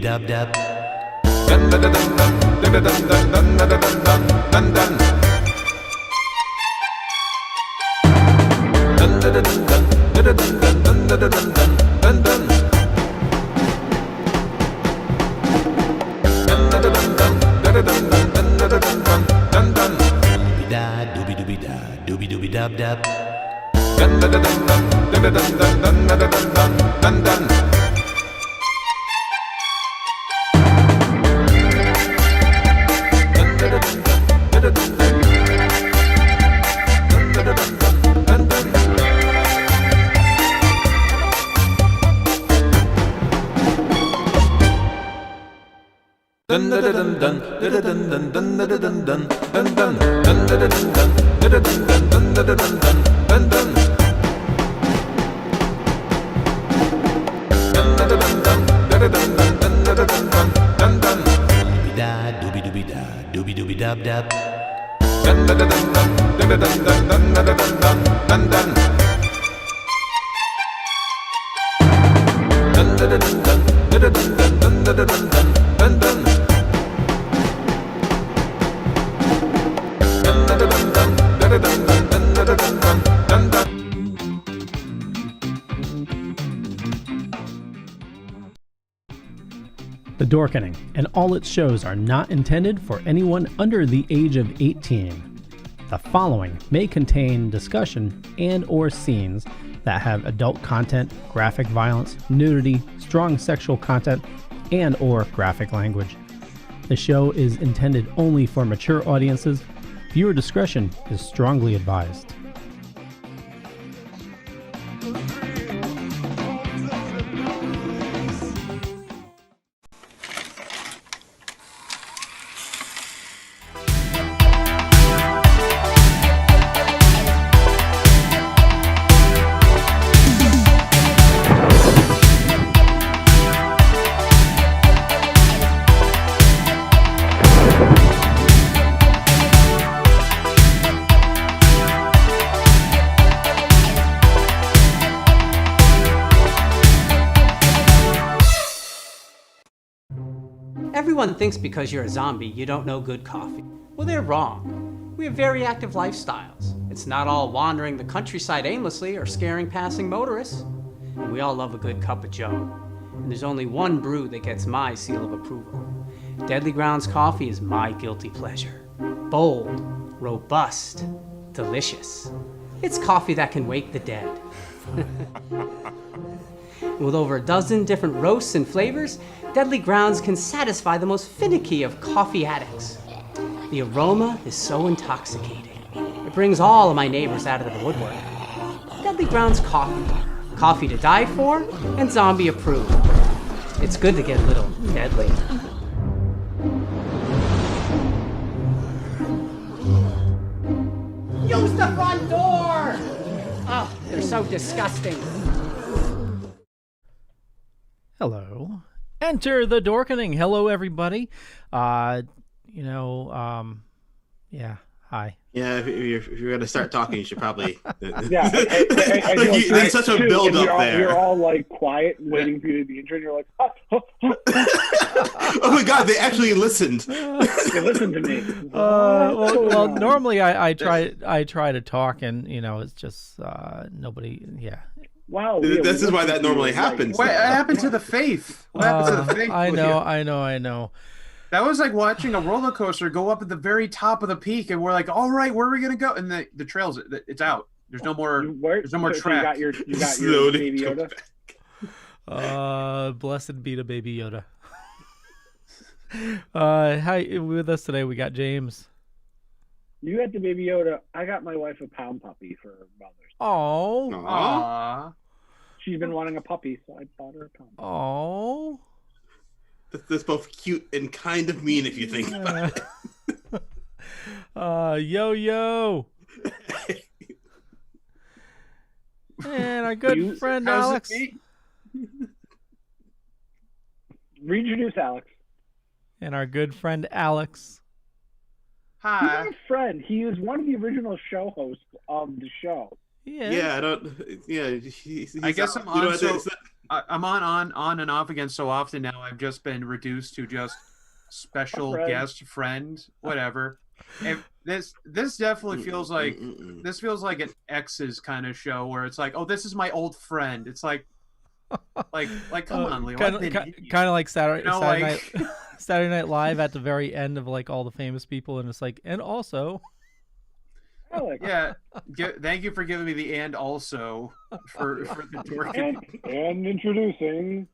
dub dub. Dooby dooby da, dooby dooby dub dub. Dooby dooby da, dooby dooby dub dub. The Dorkening and all its shows are not intended for anyone under the age of 18. The following may contain discussion and or scenes that have adult content, graphic violence, nudity, strong sexual content, and or graphic language. The show is intended only for mature audiences. Viewer discretion is strongly advised. Everyone thinks because you're a zombie, you don't know good coffee. Well, they're wrong. We have very active lifestyles. It's not all wandering the countryside aimlessly or scaring passing motorists. And we all love a good cup of joe. And there's only one brew that gets my seal of approval. Deadly Grounds coffee is my guilty pleasure. Bold, robust, delicious. It's coffee that can wake the dead. With over a dozen different roasts and flavors, Deadly Grounds can satisfy the most finicky of coffee addicts. The aroma is so intoxicating. It brings all of my neighbors out of the woodwork. Deadly Grounds coffee. Coffee to die for and zombie approved. It's good to get a little deadly. Use the front door! Oh, they're so disgusting. Hello. Enter the Dorkening. Hello, everybody. Yeah, hi. Yeah, if you're going to start talking, you should probably... Yeah, I feel like there's such a build-up there. You're all, like, quiet, waiting for you to be intro, and you're like, Oh my god, they actually listened. They listened to me. Well, normally I try to talk, and, it's just nobody, yeah. Wow. This is why that normally happens. What happened to the faith? What happened to the faith? I know. That was like watching a roller coaster go up at the very top of the peak, and we're like, "All right, where are we gonna go?" And the trails, it's out. There's no more. There's no more track. You got your Baby Yoda. Blessed be the Baby Yoda. Hi, with us today we got James. You got the Baby Yoda. I got my wife a pound puppy for Mother's Day. Oh. Aww. She's been wanting a puppy, so I bought her a pound puppy. Oh. That's both cute and kind of mean if you think about it. Yo. And our good friend Alex. Reintroduce Alex. And our good friend Alex. Hi. He's my friend. He is one of the original show hosts of the show. Yeah. Yeah, I don't. Yeah, I guess I'm on. I'm on and off again so often now. I've just been reduced to just special guest friend, whatever. And this definitely feels like this feels like an exes kind of show where it's like, oh, this is my old friend. It's like come on, Leo. Kind of like Saturday Night Live at the very end of like all the famous people, and it's like, and also. Yeah, thank you for giving me the and also for the Dorkening. And introducing.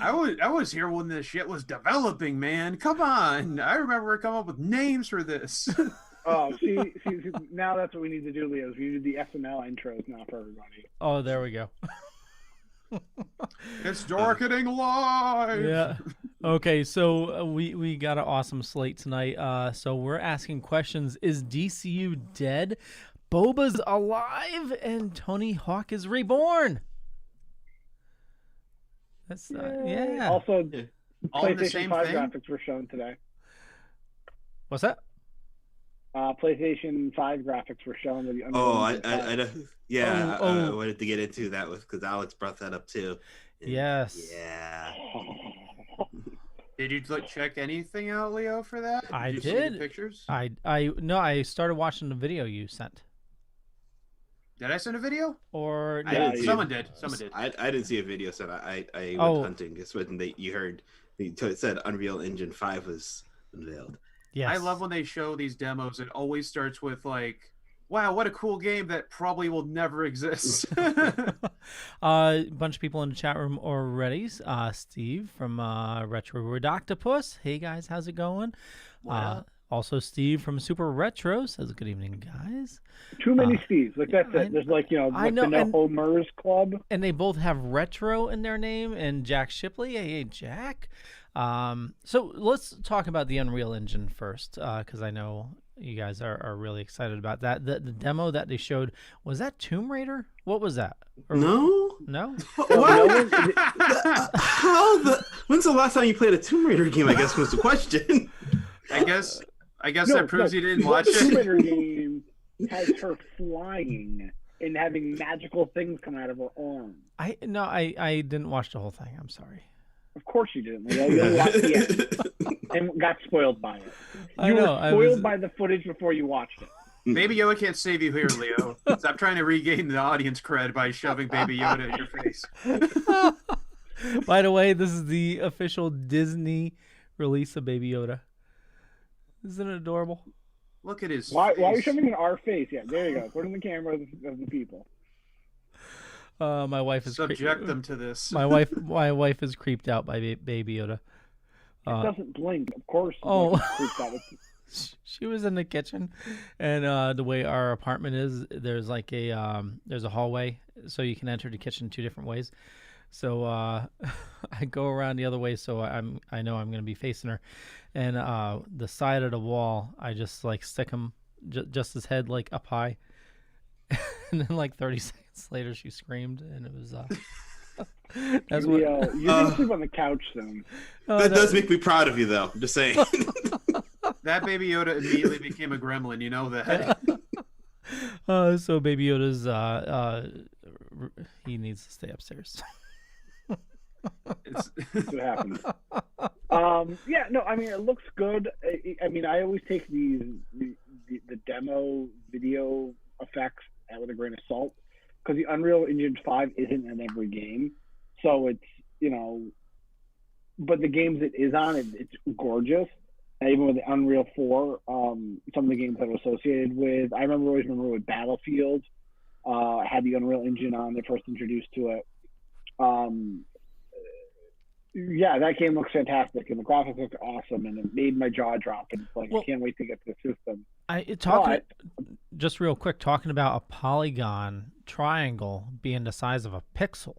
I was here when this shit was developing, man. Come on, I remember coming up with names for this. Oh, see, now that's what we need to do, Leo. We do the SNL intros now for everybody. Oh, there we go. It's Dorkening live. Yeah. Okay, so we got an awesome slate tonight. So we're asking questions: is DCU dead? Boba's alive, and Tony Hawk is reborn. That's yeah. Also, all the PlayStation same 5 thing? graphics were shown today. What's that? PlayStation 5 graphics were shown with the I wanted to get into that because Alex brought that up too. Yes. Yeah. Did you check anything out, Leo, for that? I did. You did. see the pictures? I started watching the video you sent. Did I send a video? Or someone did. I didn't see a video, so I went hunting. It's when you heard it said Unreal Engine 5 was unveiled. Yes. I love when they show these demos. It always starts with like, wow, what a cool game that probably will never exist. A bunch of people in the chat room already. Steve from Retro Redoctopus. Hey guys, how's it going? Wow. Also Steve from Super Retro says good evening, guys. Too many Steves. Like that's it. There's like the No Homers Club. And they both have retro in their name. And Jack Shipley. Hey Jack. So let's talk about the Unreal Engine first, because I know you guys are really excited about that. The demo that they showed, was that Tomb Raider? What was that? No. What? When's the last time you played a Tomb Raider game? I guess was the question. I guess that proves you didn't watch it. The Tomb Raider game has her flying and having magical things come out of her arm. I didn't watch the whole thing. I'm sorry. Of course you didn't. You only watched the end and got spoiled by it. You were spoiled by the footage before you watched it. Baby Yoda can't save you here, Leo. Stop trying to regain the audience cred by shoving Baby Yoda in your face. By the way, this is the official Disney release of Baby Yoda. Isn't it adorable? Look at his Why face. are you shoving in our face? Yeah, there you go. Put in the camera of the people. My wife is subject them to this. My wife is creeped out by Baby Yoda. It doesn't blink, of course. Creeped out. She was in the kitchen, and the way our apartment is, there's like there's a hallway, so you can enter the kitchen two different ways. So I go around the other way, so I know I'm going to be facing her, and the side of the wall, I just like stick him just his head like up high, and then like 30 seconds later she screamed, and it was that's what you're gonna sleep on the couch soon. That does make me proud of you, though. I'm just saying. That Baby Yoda immediately became a gremlin. You know that. So Baby Yoda's he needs to stay upstairs. That's what happens. Yeah, no, I mean it looks good. I mean I always take the demo video effects with a grain of salt because the Unreal Engine 5 isn't in every game, so it's but the games it is on, it's gorgeous. And even with the Unreal 4, some of the games that are associated with, I always remember with Battlefield, had the Unreal Engine on. They first introduced to it. Yeah, that game looks fantastic, and the graphics look awesome, and it made my jaw drop. And it's like, I can't wait to get to the system. Just real quick, talking about a polygon triangle being the size of a pixel.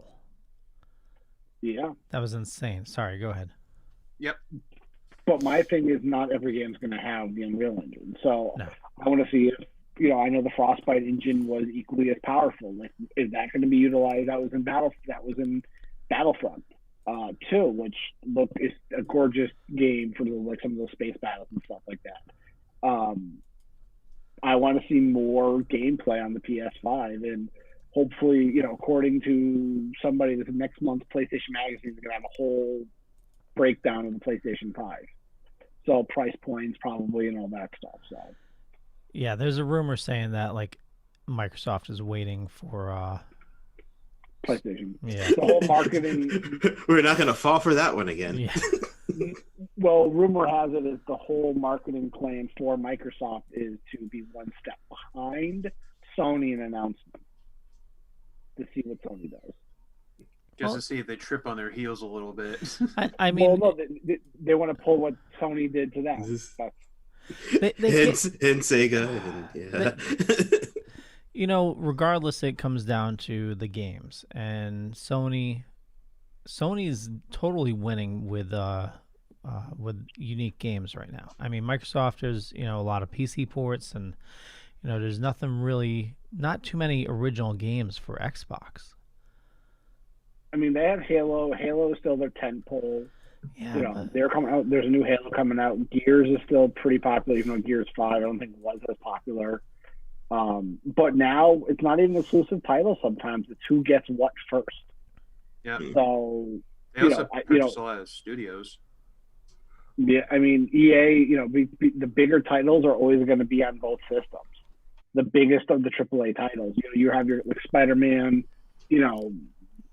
Yeah. That was insane. Sorry, go ahead. Yep. But my thing is not every game's going to have the Unreal Engine. So I want to see if, I know the Frostbite engine was equally as powerful. Like, is that going to be utilized? That was in Battlefront 2, which is a gorgeous game for some of those space battles and stuff like that. I want to see more gameplay on the PS5, and hopefully, according to somebody, this next month's PlayStation Magazine is going to have a whole breakdown of the PlayStation 5. So price points probably and all that stuff. So yeah, there's a rumor saying that like Microsoft is waiting for PlayStation. Yeah. The whole marketing. We're not going to fall for that one again. Yeah. Well, rumor has it is the whole marketing plan for Microsoft is to be one step behind Sony in announcement to see what Sony does. Just to see if they trip on their heels a little bit. I mean, well, no, they want to pull what Sony did to them. And Sega. And, regardless, it comes down to the games, and Sony's totally winning with unique games right now. I mean, Microsoft is a lot of PC ports, and there's not too many original games for Xbox. I mean, they have Halo. Halo is still their tentpole. Yeah, they're coming out. There's a new Halo coming out. Gears is still pretty popular, even though Gears 5 I don't think was as popular. But now it's not even exclusive titles. Sometimes it's who gets what first. Yeah. So they also purchase a lot of studios. Yeah, I mean EA. The bigger titles are always going to be on both systems. The biggest of the AAA titles. You have your Spider-Man.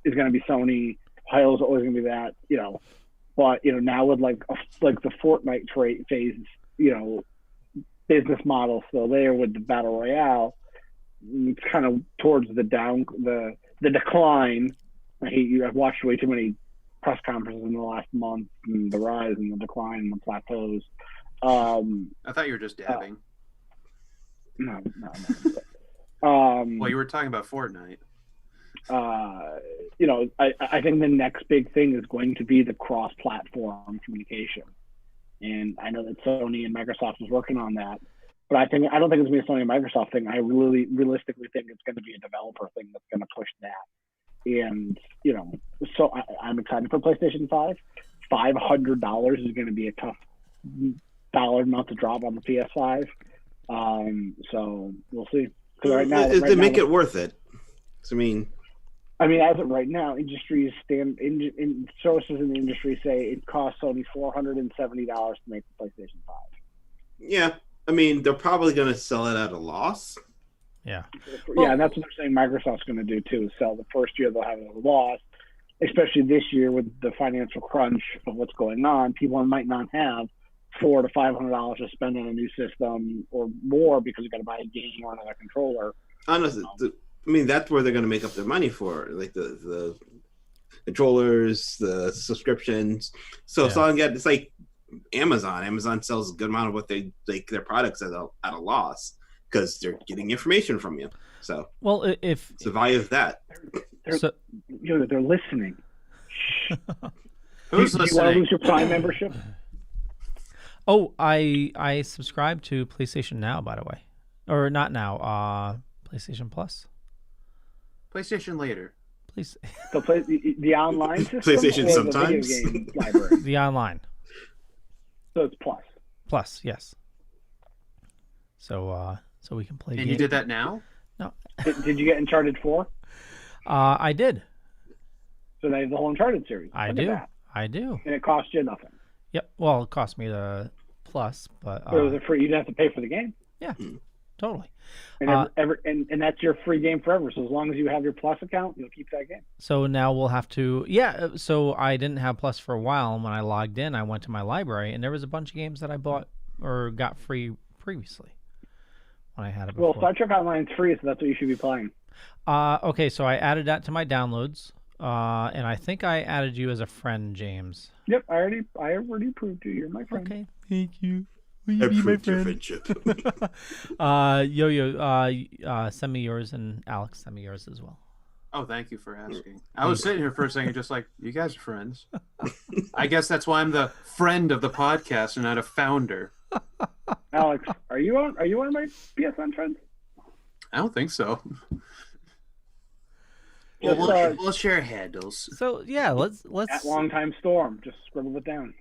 Is going to be Sony. Halo's always going to be that. But now with like the Fortnite phase, business model still there with the battle royale, it's kind of towards the decline. I hate you. I've watched way too many press conferences in the last month, and the rise and the decline and the plateaus. I thought you were just dabbing. No. Well, you were talking about Fortnite. I think the next big thing is going to be the cross-platform communication, and I know that Sony and Microsoft is working on that. But I don't think it's going to be a Sony and Microsoft thing. I really realistically think it's going to be a developer thing that's going to push that. And so I'm excited for PlayStation 5. $500 is going to be a tough dollar amount to drop on the PS5. So we'll see. Right now, they make it worth it. So, I mean, as of right now, sources in the industry say it costs Sony $470 to make the PlayStation 5. Yeah, I mean, they're probably going to sell it at a loss. Yeah. Yeah, and that's what they're saying Microsoft's going to do, too, is sell the first year they'll have it at a loss, especially this year with the financial crunch of what's going on. People might not have $400 to $500 to spend on a new system or more because you got to buy a game or another controller. Honestly, that's where they're going to make up their money for, like the controllers, the subscriptions. So it's like Amazon. Amazon sells a good amount of what they like their products at a loss because they're getting information from you. So if it's the value of that. They're listening. Who's do listening? You want to lose your Prime membership? Oh, I subscribe to PlayStation Now, by the way, or not now. PlayStation Plus. PlayStation later. Please. So the online system PlayStation or sometimes. The video game library? The online. So it's Plus. Plus, yes. So we can play. And games. you did that now? No. Did you get Uncharted 4? I did. So they have the whole Uncharted series. I Look do. at that. I do. And it cost you nothing. Yep. Well, it cost me the Plus, but So it was a free. You didn't have to pay for the game. Yeah. Totally. And and that's your free game forever. So as long as you have your Plus account, you'll keep that game. So now we'll have to. Yeah. So I didn't have Plus for a while, and when I logged in, I went to my library, and there was a bunch of games that I bought or got free previously when I had it before. Well, Star Trek Online is free, so that's what you should be playing. Okay. So I added that to my downloads, and I think I added you as a friend, James. Yep, I already proved you. You're my friend. Okay. Thank you. Will you I be my proved your friend? friendship. Yo-Yo, send me yours, and Alex, send me yours as well. Oh, thank you for asking. I was sitting here for a second just like, you guys are friends. I guess that's why I'm the friend of the podcast and not a founder. Alex, are you on my PSN friends? I don't think so. Just, We'll share handles. So yeah, let's At Longtime Storm. Just scribble it down.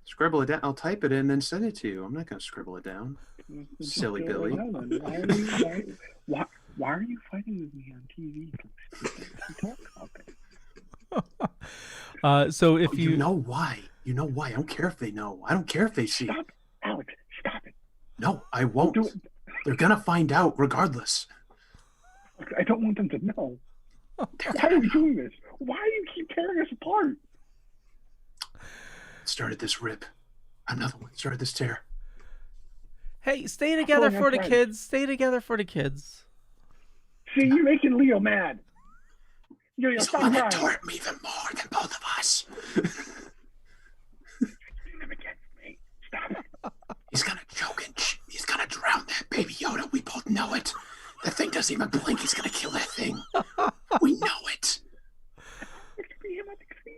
Scribble it down. I'll type it in and then send it to you. I'm not going to scribble it down. Silly Billy. Why Why are you fighting with me on TV? Talk about it. So if you know why, I don't care if they know. I don't care if they see. Stop, Alex. Stop it. No, I won't. They're gonna find out regardless. I don't want them to know. Why are we doing this? Why do you keep tearing us apart? Started this rip. Another one started this tear. Hey, stay together for the kids. Stay together for the kids. See, you're making Leo mad. He's the one that tore at me even more than both of us. He's gonna choke and he's gonna drown that baby Yoda. We both know it. That thing doesn't even blink. He's gonna kill that thing. We know it. It could be him at the screen.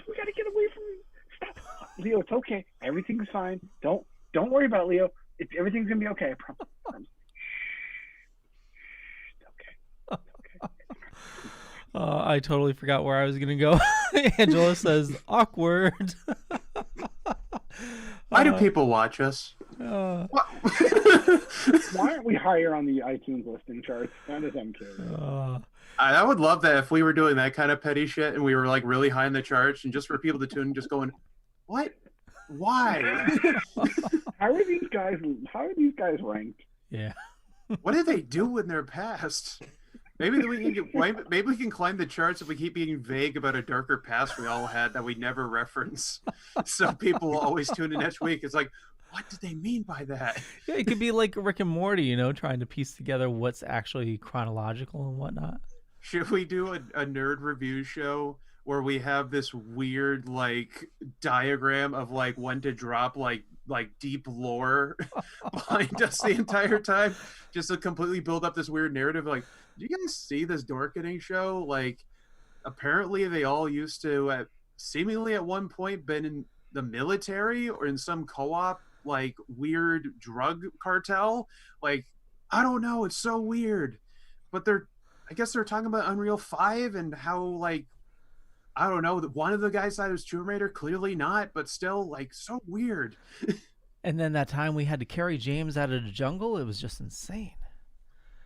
We gotta get away from him. Stop, Leo. It's okay. Everything's fine. Don't worry about it, Leo. Everything's gonna be okay. I promise. It's okay. I totally forgot where I was gonna go. Angela says awkward. Why do people watch us? Why aren't we higher on the iTunes listing charts? That is uncurious. I would love that if we were doing that kind of petty shit and we were like really high in the charts, and just for people to tune in, just going, what? Why? How are these guys ranked? Yeah. What did they do in their past? Maybe we can climb the charts if we keep being vague about a darker past we all had that we never reference. So people will always tune in next week. It's like, what did they mean by that? Yeah, it could be like Rick and Morty, trying to piece together what's actually chronological and whatnot. Should we do a nerd review show where we have this weird like diagram of like when to drop like deep lore behind us the entire time, just to completely build up this weird narrative? Like, do you guys see this Dorkening show? Like, apparently they all used to seemingly at one point been in the military or in some co-op like weird drug cartel. Like, I don't know, it's so weird. But I guess they're talking about Unreal 5 and how, like, I don't know, one of the guys thought it was Tomb Raider, clearly not, but still, like, so weird. And then that time we had to carry James out of the jungle, it was just insane.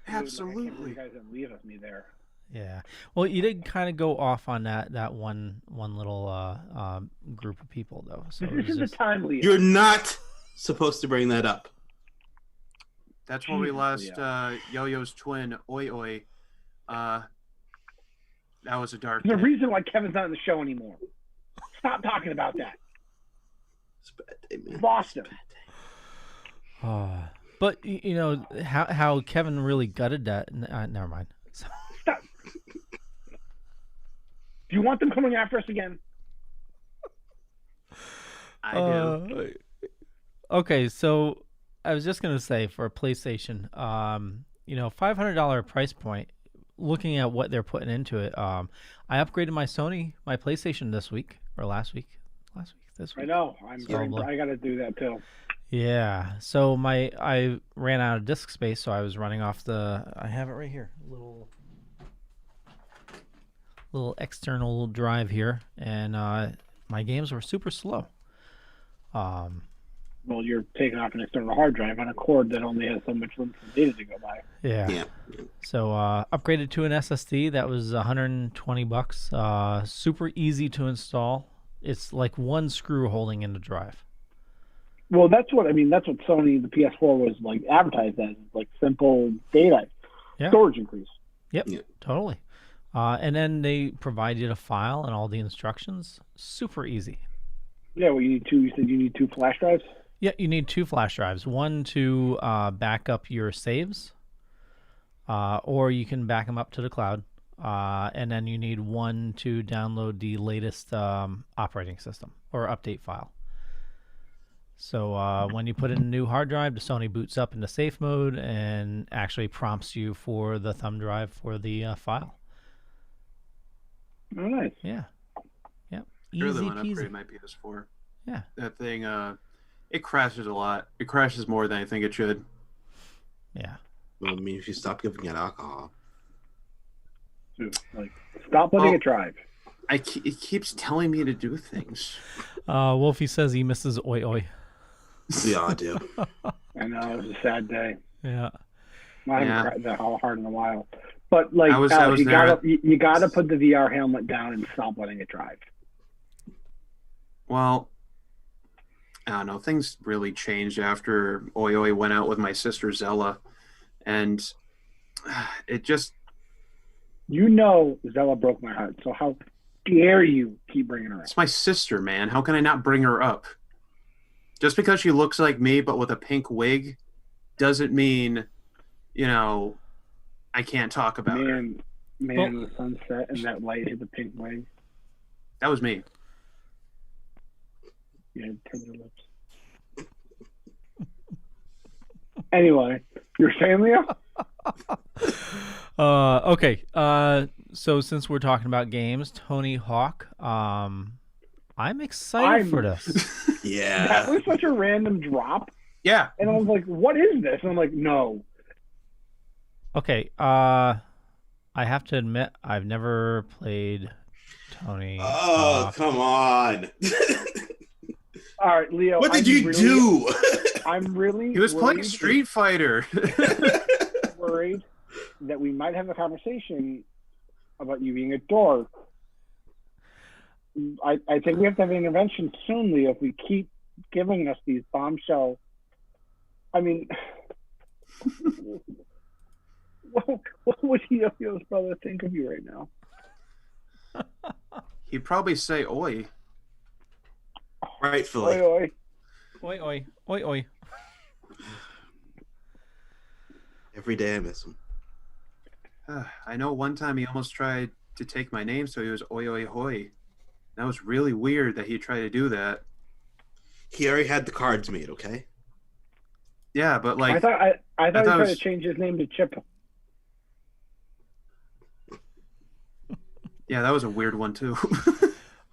Absolutely. You guys didn't leave me there. Yeah. Well, you did kind of go off on that one little group of people, though. So this is the time, Leo. You're not supposed to bring that up. That's where we lost Yo-Yo's twin, Oi Oi. That was a dark There's day. a reason why Kevin's not in the show anymore. Stop talking about that. It's a bad day, man. Lost him. But how Kevin really gutted that. Never mind. So. Stop. Do you want them coming after us again? I do. Okay, so I was just gonna say for a PlayStation, $500 price point. Looking at what they're putting into it, I upgraded my PlayStation this week or last week. This week. I know. I got to do that too. Yeah. So I ran out of disk space, so I was running off I have it right here, little external drive here, and my games were super slow. Well, you're taking off an external hard drive on a cord that only has so much limited data to go by. Yeah. So upgraded to an SSD. That was $120. Super easy to install. It's like one screw holding in the drive. Well, that's what Sony, the PS4 was like advertised as, like simple data storage increase. Yep, totally. And then they provided a file and all the instructions. Super easy. Yeah, well, you said you need 2 flash drives? Yeah, you need 2 flash drives. One to back up your saves, or you can back them up to the cloud. And then you need one to download the latest operating system or update file. So when you put in a new hard drive, the Sony boots up into safe mode and actually prompts you for the thumb drive for the file. Oh, nice. Yeah. Sure, Easy the one peasy. upgrade might be this for. Yeah. That thing, it crashes a lot. It crashes more than I think it should. Yeah. Well, I mean, if you stop giving it alcohol. Like, stop letting it drive. It keeps telling me to do things. Wolfie says he misses Oi Oi. Yeah, I do. I know, it was a sad day. Yeah. I haven't Yeah. cried that hard in a while. But like, I was Alex, you there. gotta put the VR helmet down and stop letting it drive. Well, I don't know. Things really changed after Oi Oi went out with my sister Zella, and it just Zella broke my heart. So how dare you keep bringing her up? it's my sister, man. How can I not bring her up? Just because she looks like me but with a pink wig doesn't mean, I can't talk about her. The sunset and that light hit the pink wig. That was me. Yeah, turn your lips. Anyway, you're saying, Leo? Okay. So since we're talking about games, Tony Hawk, I'm excited for this. Yeah. That was such a random drop. Yeah. And I was like, what is this? And I'm like, no. Okay. I have to admit, I've never played Tony Hawk. Come on. All right, Leo. What did you do? I'm really He was playing Street Fighter. worried that we might have a conversation about you being a dork. I think we have to have an intervention soon, Leo, if we keep giving us these bombshell. I mean, what would Yo-Yo's brother think of you right now? He'd probably say oi. Rightfully. Oi, oi. Oi, oi, oi, oi. Every day I miss him. I know one time he almost tried to take my name, so he was oi oi hoy. That was really weird that he tried to do that. He already had the cards made, okay? Yeah, but like I thought he tried was- to change his name to Chip. yeah, that was a weird one too.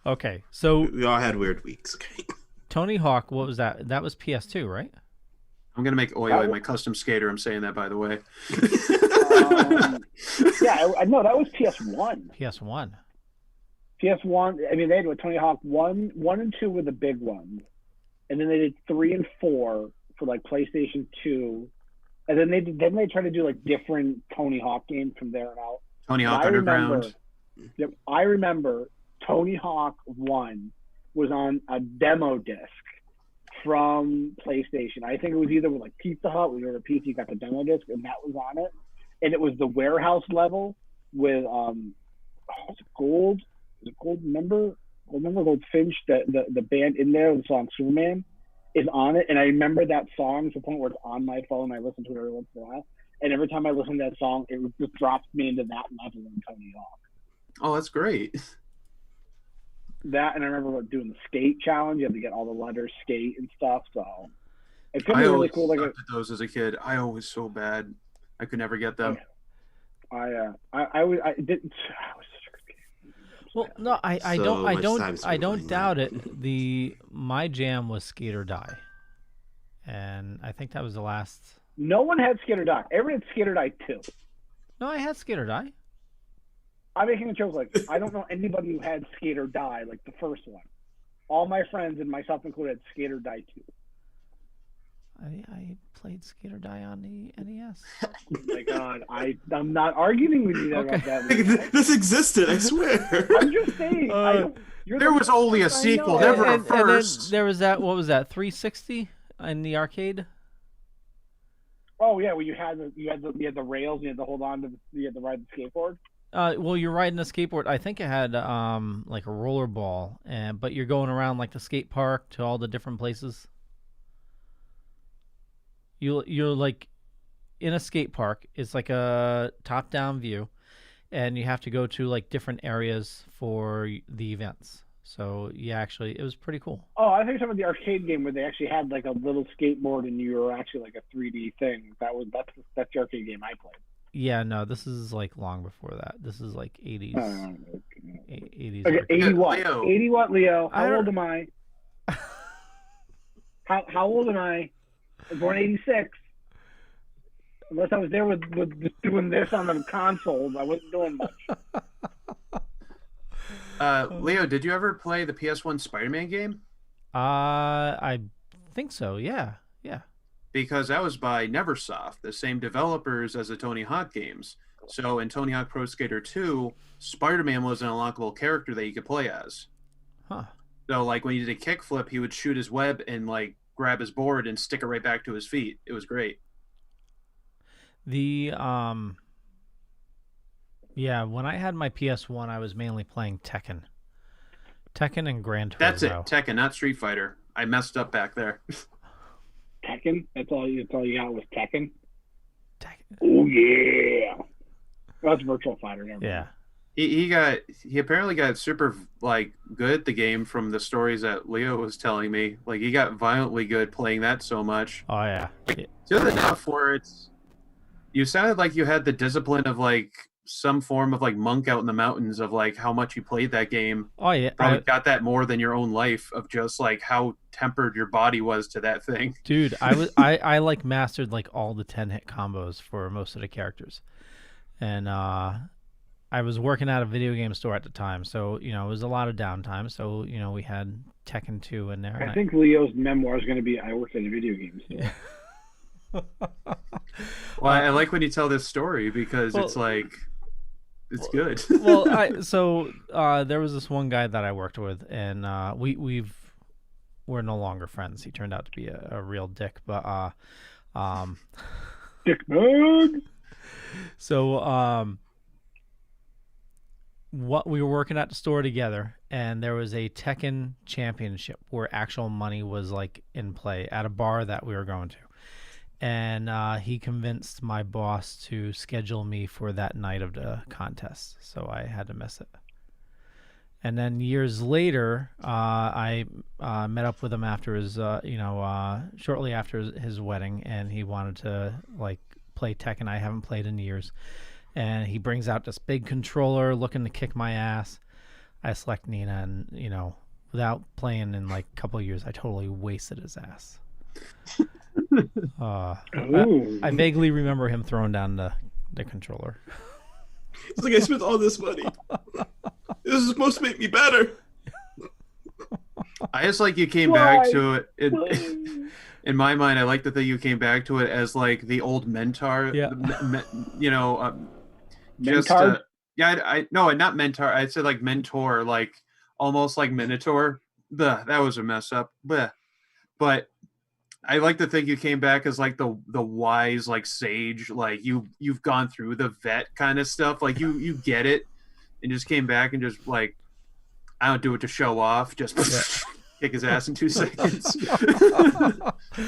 Okay, so We all had weird weeks, okay? Tony Hawk, what was that? That was PS2, right? I'm gonna make oi oi my custom skater. I'm saying that, by the way. No, that was PS1. PS1. PS1. I mean, they had Tony Hawk 1 and 2 were the big ones, and then they did 3 and 4 for like PlayStation 2, and then they tried to do like different Tony Hawk games from there on out. Tony Hawk Underground. I remember Tony Hawk 1 was on a demo disc from PlayStation. I think it was either with like Pizza Hut, we were a pizza, you got the demo disc, and that was on it. And it was the warehouse level with was it Gold? Was it Gold Member? Goldfinch, the band in there, the song Superman is on it. And I remember that song to the point where it's on my phone. I listen to it every once in a while. And every time I listen to that song, it just drops me into that level in Tony Hawk. Oh, that's great. That, and I remember doing the skate challenge. You had to get all the letters skate and stuff. So it could be I really always cool. sucked at those as a kid. I always so bad. I could never get them. I didn't. I was such a good kid. Well, no, I So much time spent I don't playing doubt that. it. My jam was Skate or Die, and I think that was the last. No one had Skate or Die. Everyone had Skate or Die 2. No, I had Skate or Die. I'm making a joke like I don't know anybody who had Skate or Die like the first one. All my friends and myself included had Skate or Die 2. I played Skate or Die on the NES. Oh my God, I'm not arguing with you about that. This existed, I swear. I'm just saying. There was only a sequel, never a and then first. there was that. What was that? 360 in the arcade. Oh yeah, well you had the rails, you had to hold on to, you had to ride the skateboard. Well, you're riding a skateboard. I think it had like a roller ball, but you're going around like the skate park to all the different places. You're like in a skate park. It's like a top-down view, and you have to go to like different areas for the events. So it was pretty cool. Oh, I think some of the arcade game where they actually had like a little skateboard and you were actually like a 3D thing. That's the arcade game I played. Yeah, no, this is like long before that. This is like 80s. 80s. Okay, 80 what? Leo. 80 what, Leo? I How don't- old am I? How old am I? I was born 86. Unless I was there with doing this on the consoles, I wasn't doing much. Leo, did you ever play the PS1 Spider-Man game? I think so. Yeah. because that was by Neversoft, the same developers as the Tony Hawk games. So in Tony Hawk Pro Skater 2, Spider-Man was an unlockable character that you could play as. Huh. So like when he did a kickflip, he would shoot his web and like grab his board and stick it right back to his feet. It was great. The yeah, when I had my PS1, I was mainly playing Tekken and Gran Turismo. That's it, Tekken, not Street Fighter. I messed up back there. Tekken? That's all you got was Tekken? Tekken. Oh, yeah. That's Virtual Fighter. Never Yeah. He apparently got super like good at the game from the stories that Leo was telling me. Like he got violently good playing that so much. Oh yeah. Good enough where you sounded like you had the discipline of like some form of like monk out in the mountains of like how much you played that game. Oh yeah. Probably got that more than your own life of just like how tempered your body was to that thing. Dude, I like mastered like all the 10-hit combos for most of the characters. And I was working at a video game store at the time, so it was a lot of downtime. So we had Tekken 2 in there. I think Leo's memoir is going to be I worked at a video game store. Yeah. Well, I like when you tell this story because it's like it's good. Well, there was this one guy that I worked with, and we're no longer friends. He turned out to be a real dick, but Dick bag. So what we were working at the store together, and there was a Tekken championship where actual money was like in play at a bar that we were going to. And he convinced my boss to schedule me for that night of the contest, so I had to miss it. And then years later, I met up with him after his, shortly after his wedding, and he wanted to like play Tekken. I haven't played in years, and he brings out this big controller, looking to kick my ass. I select Nina, and without playing in like a couple of years, I totally wasted his ass. I vaguely remember him throwing down the controller. It's like I spent all this money. This is supposed to make me better. I just like you came back to it. In my mind, I like that you came back to it as like the old mentor. Yeah. Mentor? No, not mentor. I said like mentor, like almost like Minotaur. Bleh, that was a mess up. Bleh. But I like to think you came back as like the wise like sage, like you've gone through the vet kind of stuff, like you get it, and just came back and just like I don't do it to show off, just kick his ass in 2 seconds.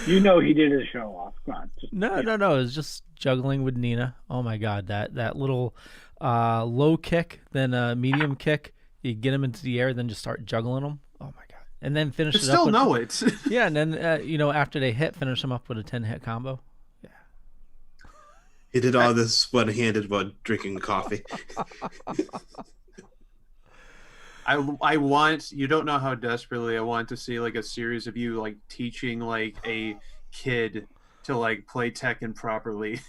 He did it to show off. Come on, No. It was just juggling with Nina. Oh my god, that little low kick, then a medium kick. You get him into the air, then just start juggling them. Oh my god. And then finish it still up. Know it. Yeah, and then after they hit, finish them up with a 10-hit combo. Yeah. He did all this one-handed while drinking coffee. I want, you don't know how desperately I want to see like a series of you like teaching like a kid to like play Tekken properly.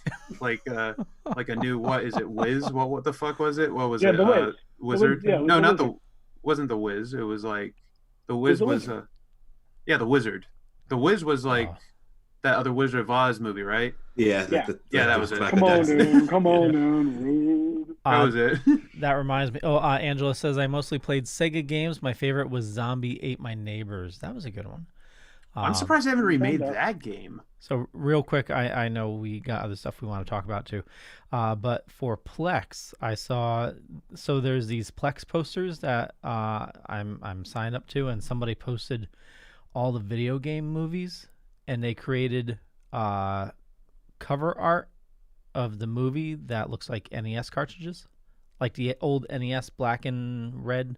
like a new, what is it, Wiz? What the fuck was it? What was it? The Wiz. Wizard? No, not the, wasn't the Wiz. It was like, the Wiz was the Wizard. The Wiz was like that other Wizard of Oz movie, right? Yeah. That was it. Come on in. That was it. That reminds me. Angela says, I mostly played Sega games. My favorite was Zombie Ate My Neighbors. That was a good one. I'm surprised they haven't remade that game. So real quick, I know we got other stuff we want to talk about too. But for Plex, I saw, so there's these Plex posters that I'm signed up to, and somebody posted all the video game movies, and they created cover art of the movie that looks like NES cartridges, like the old NES black and red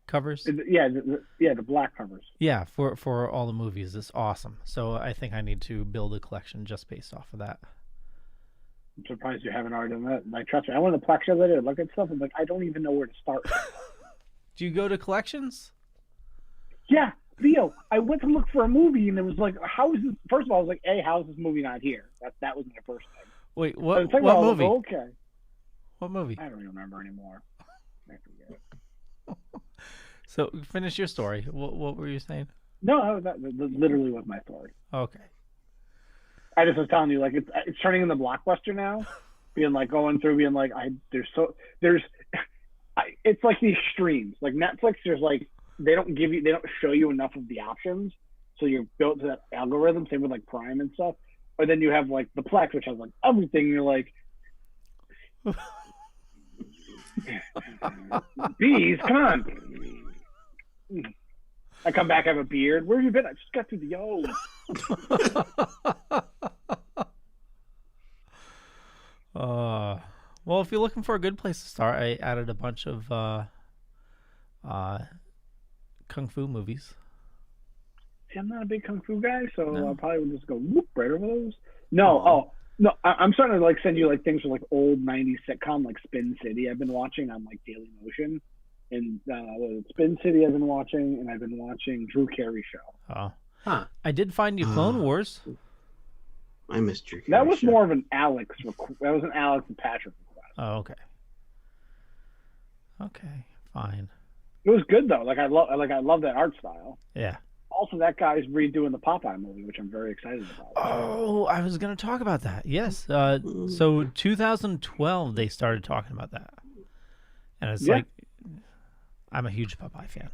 covers. The black covers. Yeah, for all the movies. It's awesome. So I think I need to build a collection just based off of that. I'm surprised you haven't already done that. Like, trust me, I went to Plex the other day to look at stuff, and like, I don't even know where to start. Do you go to collections? Yeah, Leo, I went to look for a movie, and it was like, how is this? First of all, I was like, hey, how is this movie not here? That was my first thing. Wait, what All, movie? Okay. What movie? I don't even remember anymore. I forget. So finish your story. What were you saying? No, that literally was my story. Okay. I just was telling you, like it's turning into Blockbuster now, being like going through, being like it's like the extremes. Like Netflix, there's like they don't show you enough of the options, so you're built to that algorithm. Same with like Prime and stuff. Or then you have like the Plex, which has like everything. And you're like, bees, come on. I come back, I have a beard. Where have you been? I just got through the O. Well, if you're looking for a good place to start, I added a bunch of kung fu movies. See, I'm not a big kung fu guy, so I probably would just go whoop right over those. No, I'm starting to like send you like things from like old '90s sitcom like Spin City. I've been watching on like Daily Motion, and Spin City I've been watching, and I've been watching Drew Carey Show. Oh, huh. I did find you Clone Wars. I missed Drew Carey. That was more of an Alex. That was an Alex and Patrick request. Oh, okay. Okay, fine. It was good though. Like I love that art style. Yeah. Also, that guy's redoing the Popeye movie, which I'm very excited about. Oh, I was going to talk about that. Yes. So 2012, they started talking about that. And it's like, I'm a huge Popeye fan.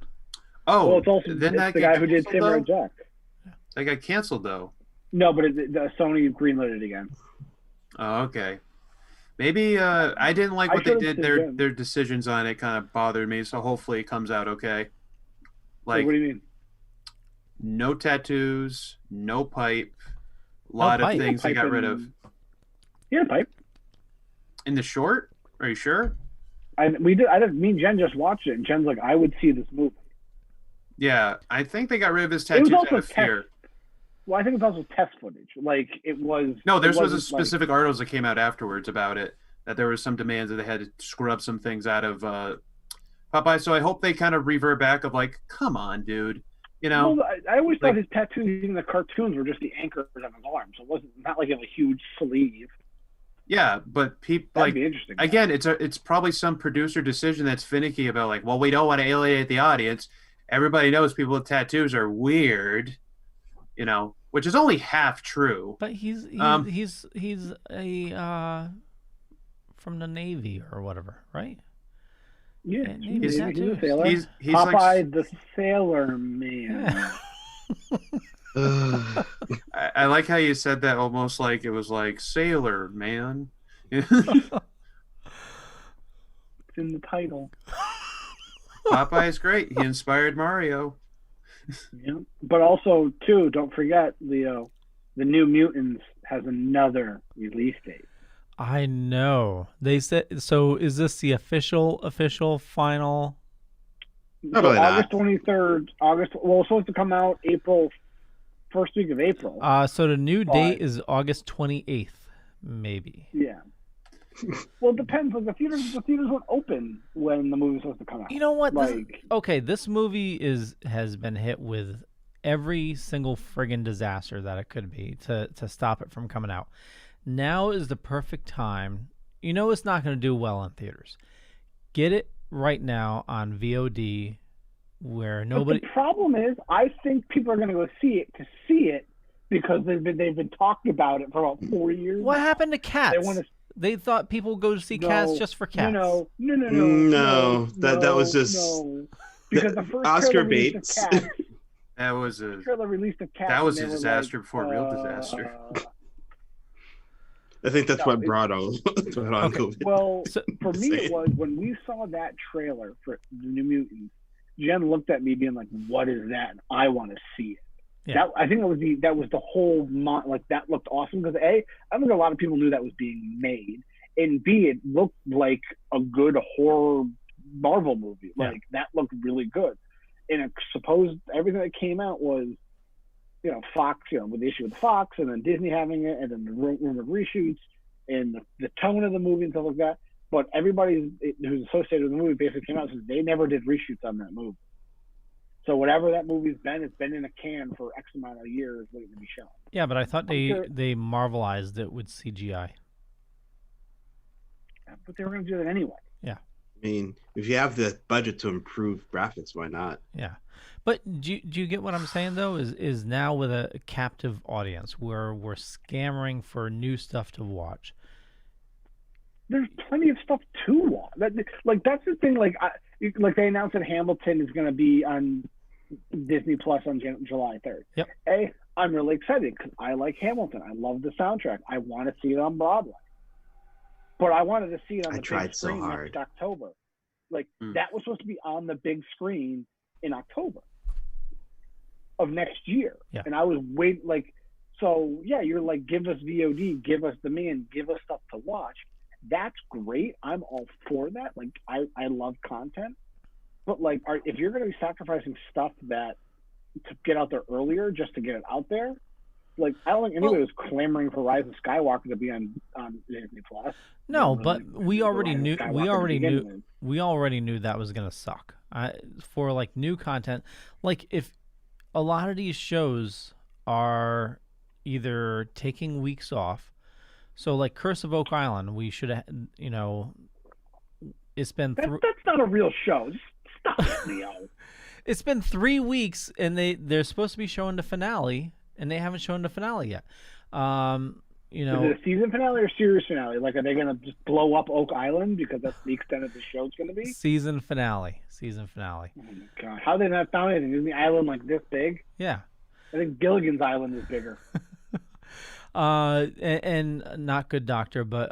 Oh, well, it's also the guy who did Samurai Jack. That got canceled, though. No, but Sony greenlit it again. Oh, okay. Maybe I didn't like what they did. Their decisions on it kind of bothered me, so hopefully it comes out okay. Like, what do you mean? No tattoos, no pipe, a lot of things they got rid of. Yeah, pipe. In the short? Are you sure? Me and Jen just watched it, and Jen's like, I would see this movie. Yeah, I think they got rid of his tattoos out of fear. Well, I think it's also test footage. Like, it was... No, there was a specific articles that came out afterwards about it, that there was some demands that they had to scrub some things out of Popeye, so I hope they kind of revert back of like, come on, dude. You know, well, I always thought his tattoos in the cartoons were just the anchors on his arm, so it wasn't not like he had a huge sleeve. Yeah, but people that'd be interesting. Again, it's probably some producer decision that's finicky about like, well, we don't want to alienate the audience. Everybody knows people with tattoos are weird, you know, which is only half true. But he's a from the Navy or whatever, right? Yeah, he's a sailor. He's Popeye like, the Sailor Man. Yeah. I like how you said that almost like it was like Sailor Man. It's in the title. Popeye's great. He inspired Mario. Yeah, but also too, don't forget the New Mutants has another release date. I know. They said so. Is this the official final? So August 23rd. Well, it's supposed to come out first week of April. So the new date is August 28th, maybe. Yeah. Well, it depends. Like the theaters won't open when the movie's supposed to come out. You know what? Like, this movie has been hit with every single friggin' disaster that it could be to stop it from coming out. Now is the perfect time. You know it's not going to do well in theaters. Get it right now on VOD, where nobody. But the problem is, I think people are going to go see it because they've been talking about it for about 4 years. What happened to Cats? They thought people would go to see Cats just for Cats. No. That was just because the first Oscar Bates. That was a trailer released of Cats. That was a disaster before a real disaster. I think that's what brought on COVID. Well, for me, it was when we saw that trailer for the New Mutants. Jen looked at me, being like, "What is that?" And I want to see it. Yeah. I think that was the whole like that looked awesome because I think a lot of people knew that was being made, and B, it looked like a good horror Marvel movie. Like that looked really good, and I suppose everything that came out was. Fox, with the issue with Fox, and then Disney having it, and then the rumor of reshoots, and the tone of the movie and stuff like that. But everybody who's associated with the movie basically came out and said they never did reshoots on that movie. So whatever that movie's been, it's been in a can for X amount of years waiting to be shown. Yeah, but I thought they Marvelized it with CGI. But they were going to do that anyway. Yeah. I mean, if you have the budget to improve graphics, why not? Yeah. But do you get what I'm saying though? Is now with a captive audience where we're scammering for new stuff to watch. There's plenty of stuff to watch. That's the thing. Like they announced that Hamilton is going to be on Disney Plus on July 3rd. Yep. I'm really excited because I like Hamilton. I love the soundtrack. I want to see it on Broadway. But I wanted to see it on the big screen next October. That was supposed to be on the big screen in October of next year. Yeah. And I was waiting, you're like, give us VOD, give us demand, give us stuff to watch. That's great. I'm all for that. Like, I love content. But, if you're going to be sacrificing stuff to get out there earlier just to get it out there, I don't think anybody was clamoring for Rise of Skywalker to be on Disney Plus. No, but we already knew that was gonna suck. For new content, if a lot of these shows are either taking weeks off, so Curse of Oak Island, we should have, it's been that's not a real show. Just stop it, Leo. It's been 3 weeks, and they're supposed to be showing the finale. And they haven't shown the finale yet. Is it a season finale or series finale? Are they going to just blow up Oak Island because that's the extent of the show's going to be? Season finale. Oh my God. How they not found anything? Isn't the island this big? Yeah. I think Gilligan's Island is bigger. And not Good Doctor, but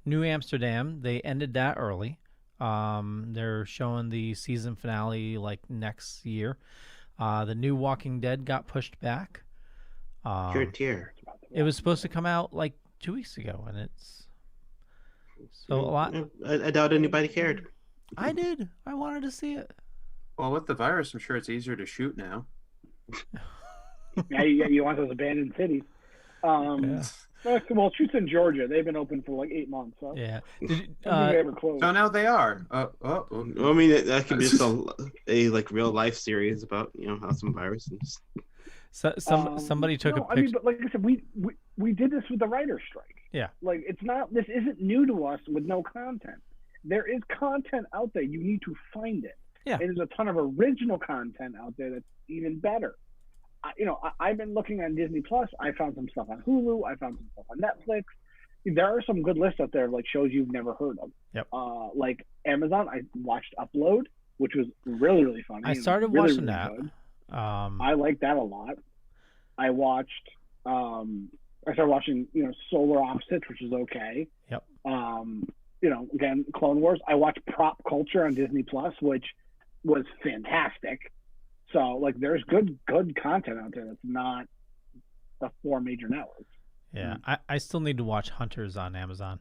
New Amsterdam, they ended that early. They're showing the season finale next year. The new Walking Dead got pushed back. Tier. It was supposed to come out 2 weeks ago, and it's so a lot. I doubt anybody cared. I did. I wanted to see it. Well, with the virus, I'm sure it's easier to shoot now. Yeah, you want those abandoned cities. Yeah. Well, shoots in Georgia. They've been open for 8 months. So. Yeah. So now they are. I mean, that could be just a real life series about how some viruses. Somebody took a picture. I mean, but like I said, we did this with the writer's strike. Yeah. It's not. This isn't new to us with no content. There is content out there. You need to find it. Yeah. And there's a ton of original content out there that's even better. I've been looking on Disney Plus. I found some stuff on Hulu. I found some stuff on Netflix. There are some good lists out there, shows you've never heard of. Yep. Amazon, I watched Upload, which was really, really funny. I started really, watching really that. I like that a lot. I started watching, Solar Opposites, which is okay. Yep. Again, Clone Wars. I watched Prop Culture on Disney Plus, which was fantastic. So, there's good content out there that's not the 4 major networks. Yeah, I still need to watch Hunters on Amazon.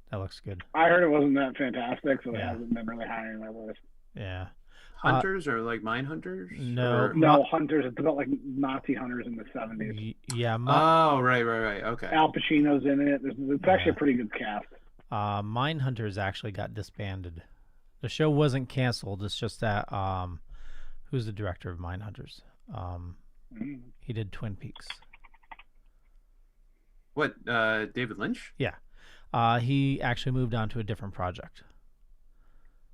That looks good. I heard it wasn't that fantastic, so it hasn't been really high on my list. Yeah. Hunters or Mine Hunters? No. No, Hunters. It's about Nazi hunters in the 70s. Yeah. Right. Okay. Al Pacino's in it. It's actually a pretty good cast. Mine Hunters actually got disbanded. The show wasn't canceled. It's just that who's the director of Mine Hunters? He did Twin Peaks. What, David Lynch? Yeah. He actually moved on to a different project.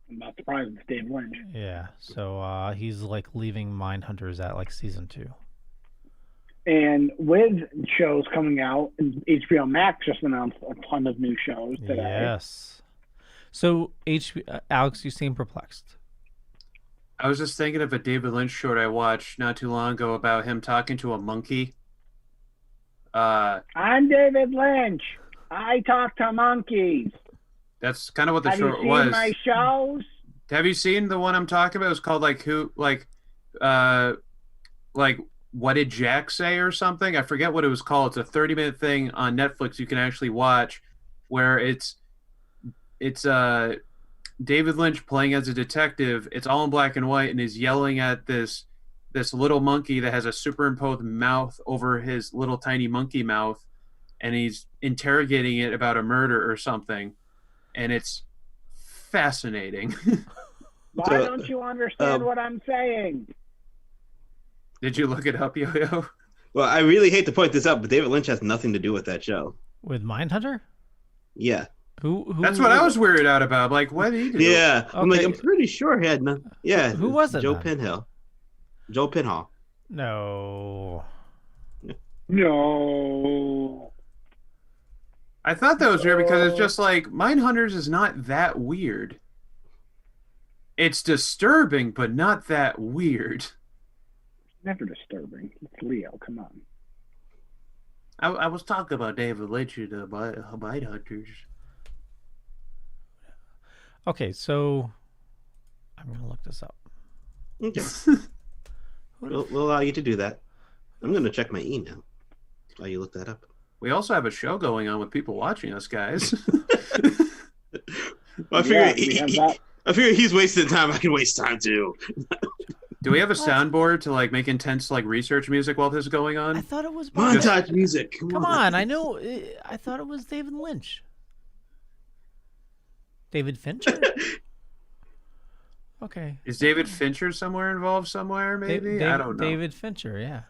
I'm not surprised it's David Lynch. Yeah. So he's leaving Mine Hunters at season 2. And with shows coming out, HBO Max just announced a ton of new shows today. Yes. So Alex, you seem perplexed. I was just thinking of a David Lynch short I watched not too long ago about him talking to a monkey. I'm David Lynch. I talk to monkeys. That's kind of what the short was. Have you seen my shows? Have you seen the one I'm talking about? It's called What Did Jack Say or something? I forget what it was called. It's a 30-minute thing on Netflix you can actually watch where it's David Lynch playing as a detective. It's all in black and white, and he's yelling at this little monkey that has a superimposed mouth over his little tiny monkey mouth, and he's interrogating it about a murder or something, and it's fascinating. Why don't you understand what I'm saying? Did you look it up, Yo-Yo? Well, I really hate to point this out, but David Lynch has nothing to do with that show. With Mindhunter? Yeah. Who? That's what I was weirded out about. Like, what did he do? Yeah, I'm like, Okay. I'm pretty sure he had none. Yeah, Who was it Joe then? Pinhall. Joe Pinhall. No. No. I thought that was weird because it's just like Mindhunters is not that weird. It's disturbing, but not that weird. Never disturbing. It's Leo. Come on. I was talking about David Lynch and Mindhunters. Okay, so I'm gonna look this up. Okay. We'll allow you to do that. I'm going to check my email while you look that up. We also have a show going on with people watching us, guys. Well, I figure he's wasting time. I can waste time too. Do we have a soundboard to like make intense like research music while this is going on? I thought it was Montage music. Come on, I know. I thought it was David Lynch. David Fincher. Okay. Is David Fincher somewhere involved somewhere? Maybe I don't know. David Fincher, yeah.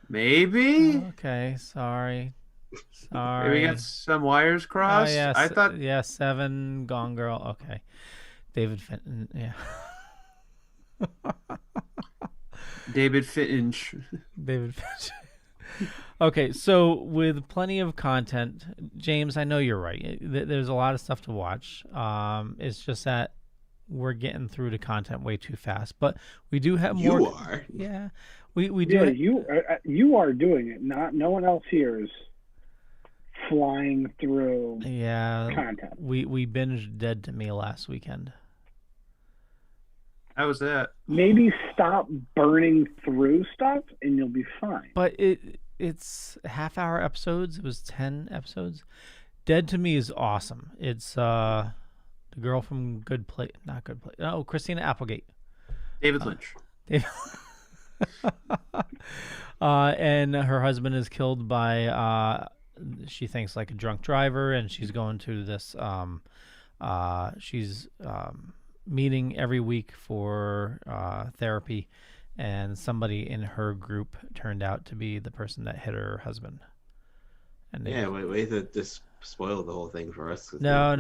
Maybe. Okay, sorry. Maybe we got some wires crossed. Yeah, I thought. Yeah, 7 Gone Girl. Okay, David Fincher. Yeah. David Finch. David Finch. Okay, so with plenty of content, James, I know you're right. There's a lot of stuff to watch. It's just that we're getting through the content way too fast, but we do have more. You are. Yeah, we do. Yeah, you are doing it. No one else here is flying through. Yeah, content. We binged Dead to Me last weekend. How was that? Maybe stop burning through stuff, and you'll be fine. But it's half-hour episodes. It was 10 episodes. Dead to Me is awesome. It's the girl from not Good Place. Oh, Christina Applegate. David Lynch. And her husband is killed by she thinks like a drunk driver, and she's going to this she's meeting every week for therapy, and somebody in her group turned out to be the person that hit her husband. And wait to just spoil the whole thing for us. No.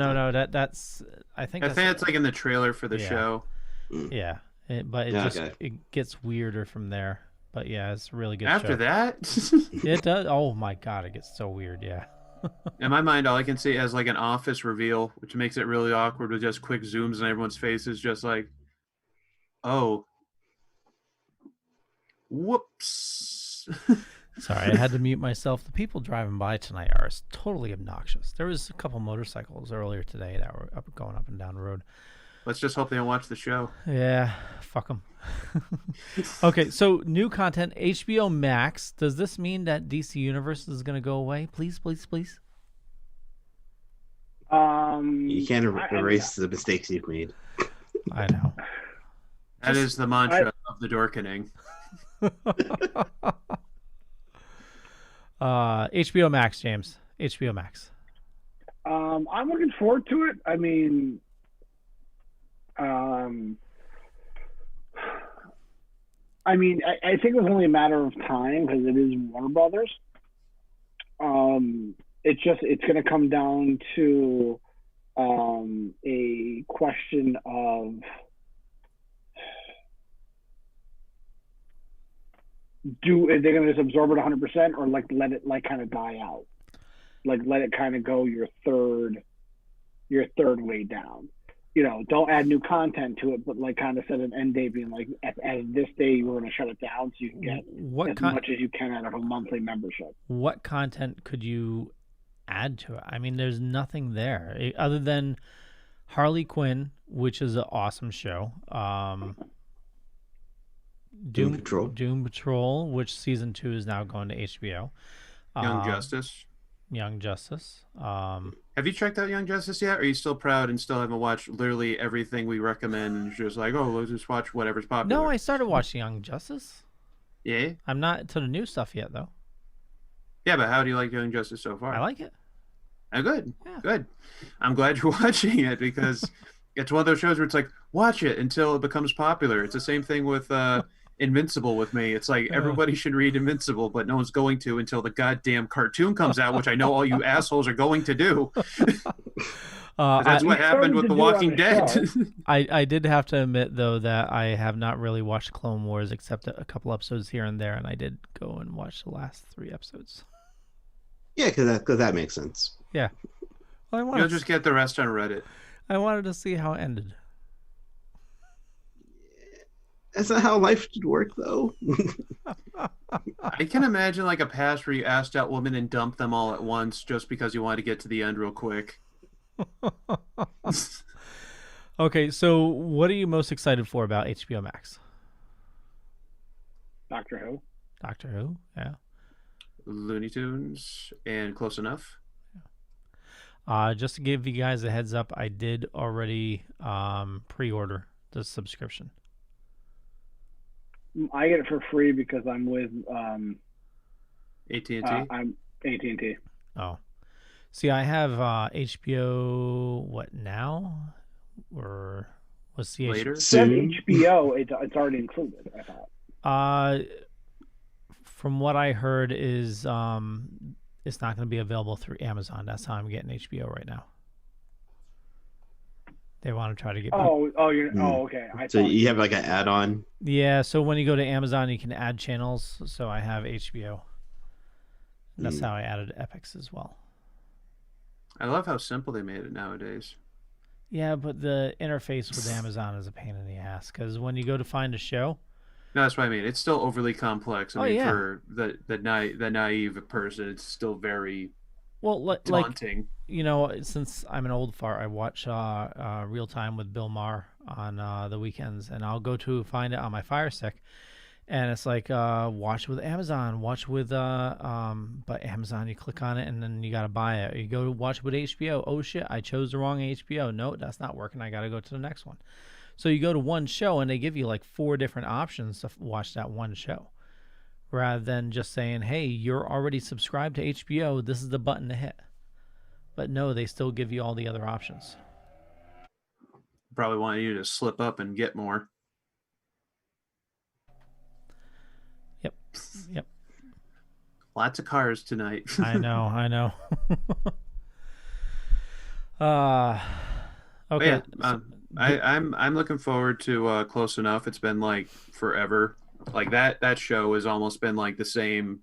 That's I think it's like in the trailer for the show. Yeah, it gets weirder from there. But yeah, it's a really good. After show. that, it does. Oh my god, it gets so weird. Yeah. In my mind, all I can see is like an office reveal, which makes it really awkward with just quick zooms and everyone's faces just like, oh, whoops. Sorry, I had to mute myself. The people driving by tonight are totally obnoxious. There was a couple motorcycles earlier today that were going up and down the road. Let's just hope they don't watch the show. Yeah, fuck them. Okay, so new content, HBO Max. Does this mean that DC Universe is going to go away? Please, please, please. You can't erase the mistakes you've made. I know. That is the mantra of the Dorkening. HBO Max, James. HBO Max. I'm looking forward to it. I mean, I think it was only a matter of time because it is Warner Brothers. It's going to come down to a question of are they going to just absorb it 100% or like let it like kind of die out, like let it kind of go your third way down. You know, don't add new content to it, but like kind of set an end date, being like, as this day we're going to shut it down so you can get as much as you can out of a monthly membership. What content could you add to it? I mean, there's nothing there other than Harley Quinn, which is an awesome show. Doom Patrol, which season 2 is now going to HBO. Young Justice. Have you checked out Young Justice yet? Or are you still proud and still haven't watched literally everything we recommend and you're just like, oh, let's just watch whatever's popular? No, I started watching Young Justice. Yeah? I'm not to the new stuff yet, though. Yeah, but how do you like Young Justice so far? I like it. Oh, good. Yeah. Good. I'm glad you're watching it because it's one of those shows where it's like, watch it until it becomes popular. It's the same thing with Invincible with me. It's like everybody should read Invincible, but no one's going to until the goddamn cartoon comes out, which I know all you assholes are going to do. That's what happened with The Walking Dead. I did have to admit, though, that I have not really watched Clone Wars except a couple episodes here and there, and I did go and watch the last 3 episodes. Yeah, because that makes sense. Yeah. Well, You'll just get the rest on Reddit. I wanted to see how it ended. That's not how life should work, though. I can imagine like a past where you asked out women and dumped them all at once just because you wanted to get to the end real quick. Okay, so what are you most excited for about HBO Max? Doctor Who. Doctor Who, yeah. Looney Tunes and Close Enough. Just to give you guys a heads up, I did already pre-order the subscription. I get it for free because I'm with AT&T. I'm AT&T. Oh, see, I have HBO. What now? Or was the Later? Soon. HBO, it's already included. I thought. From what I heard is it's not going to be available through Amazon. That's how I'm getting HBO right now. They want to try to get. Okay. So you have like an add-on. Yeah. So when you go to Amazon, you can add channels. So I have HBO. And that's how I added Epix as well. I love how simple they made it nowadays. Yeah, but the interface with Amazon is a pain in the ass because when you go to find a show. No, that's what I mean. It's still overly complex. I mean, for the naive person, it's still very daunting. Like, since I'm an old fart, I watch Real Time with Bill Maher on the weekends, and I'll go to find it on my Fire Stick, and it's like watch with Amazon, watch with but Amazon, you click on it and then you gotta buy it. Or you go to watch with HBO. Oh shit, I chose the wrong HBO. No, that's not working. I gotta go to the next one. So you go to one show and they give you like 4 different options to watch that one show, rather than just saying, hey, you're already subscribed to HBO, this is the button to hit. But no, they still give you all the other options. Probably wanted you to slip up and get more. Yep. Lots of cars tonight. I know. Okay. Yeah, I'm looking forward to Close Enough. It's been like forever. Like that show has almost been like the same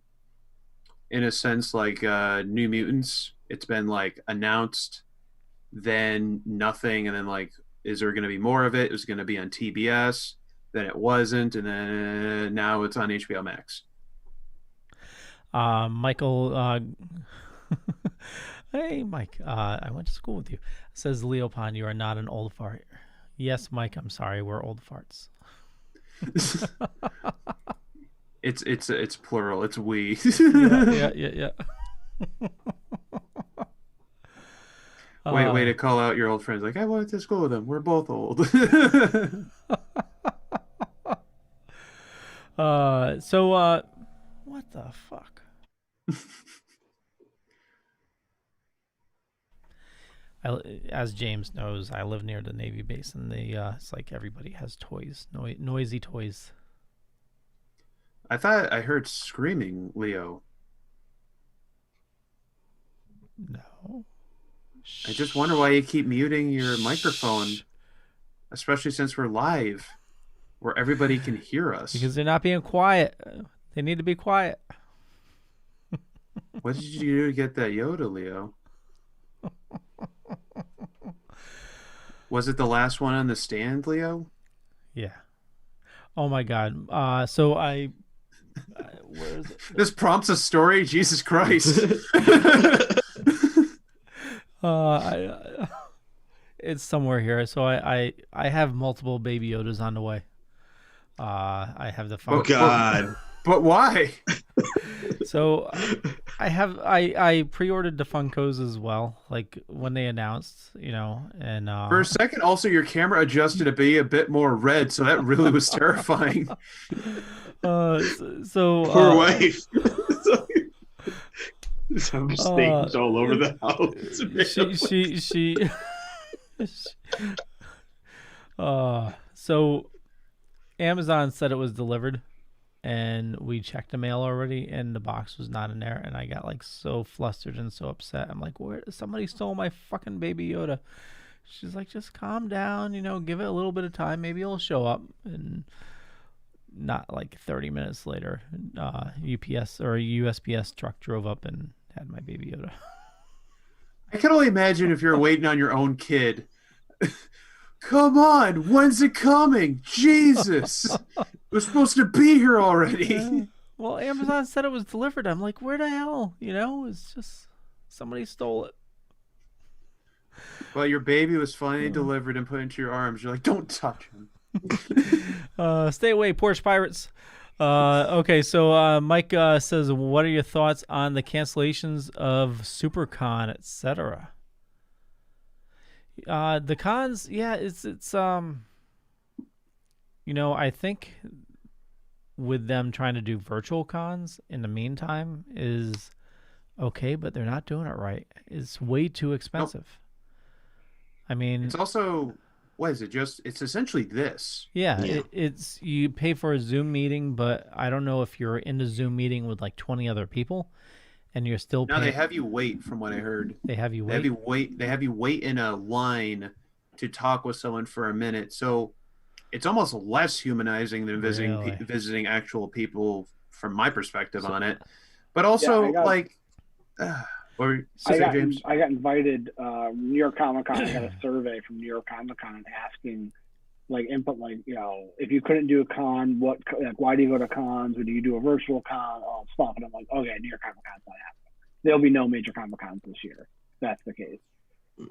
in a sense like New Mutants. It's been like announced, then nothing, and then like, is there going to be more of it? It was going to be on TBS, then it wasn't, and then now it's on HBO Max. Michael, hey Mike, I went to school with you. Says Leopold, you are not an old fart. Yes, Mike, I'm sorry, we're old farts. It's plural. It's we. Yeah. Way to call out your old friends. Like, I went to school with them. We're both old. What the fuck? As James knows, I live near the Navy base, and it's like everybody has toys, noisy toys. I thought I heard screaming, Leo. No. I just wonder why you keep muting your microphone, especially since we're live, where everybody can hear us. Because they're not being quiet. They need to be quiet. What did you do to get that Yoda, Leo? Was it the last one on the stand, Leo? Yeah. Oh my God. So I. Where is it? This prompts a story. Jesus Christ. It's somewhere here. So I have multiple Baby Yodas on the way. I have the. Oh God. But why? So I pre-ordered the Funkos as well, like when they announced, and for a second also your camera adjusted to be a bit more red, so that really was terrifying. So poor wife. Some stains all over the house. So Amazon said it was delivered, and we checked the mail already, and the box was not in there, and I got like so flustered and so upset. I'm like, where? Somebody stole my fucking Baby Yoda. She's like, just calm down, give it a little bit of time. Maybe it'll show up. And not like 30 minutes later, UPS or USPS truck drove up and had my Baby Yoda. I can only imagine if you're waiting on your own kid. Come on, when's it coming? Jesus, we're supposed to be here already. Well, Amazon said it was delivered. I'm like, where the hell? It's just somebody stole it. Well, your baby was finally delivered and put into your arms. You're like, don't touch him. Stay away, Porsche Pirates. Okay, so Mike says, what are your thoughts on the cancellations of SuperCon, etc.? The cons, yeah, it's I think with them trying to do virtual cons in the meantime is okay, but they're not doing it right. It's way too expensive. Nope. I mean, it's also, what is it? It's essentially this. Yeah. It's you pay for a Zoom meeting, but I don't know if you're in the Zoom meeting with like 20 other people. And you're still paying. No, they have you wait, from what I heard. They have you wait? They have you wait in a line to talk with someone for a minute. So it's almost less humanizing than visiting actual people from my perspective on it. But also, James? I got invited, New York Comic Con, I got a survey from New York Comic Con asking, like, input, like, if you couldn't do a con, why do you go to cons, or do you do a virtual con, all stuff. And I'm like, okay, New York Comic Con's not happening. There'll be no major Comic Cons this year. That's the case.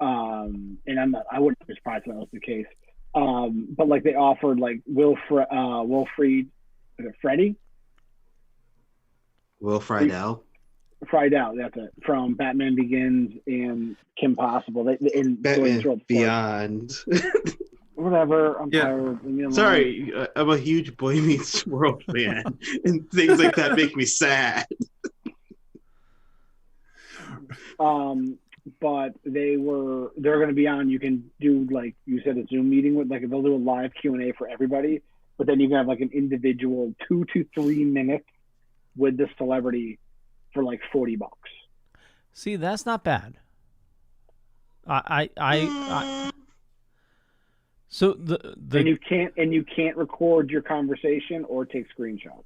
And I wouldn't be surprised if that was the case. But like they offered like Wilfried, is it Freddy? Will Friedle. Friedle, that's it. From Batman Begins and Kim Possible. Batman Beyond. Whatever. I'm tired. Sorry, I'm a huge Boy Meets World fan, and things like that make me sad. But they're going to be on. You can do, like you said, a Zoom meeting with, like, they'll do a live Q&A for everybody, but then you can have like an individual 2 to 3 minutes with the celebrity for like $40. See, that's not bad. So and you can't record your conversation or take screenshots.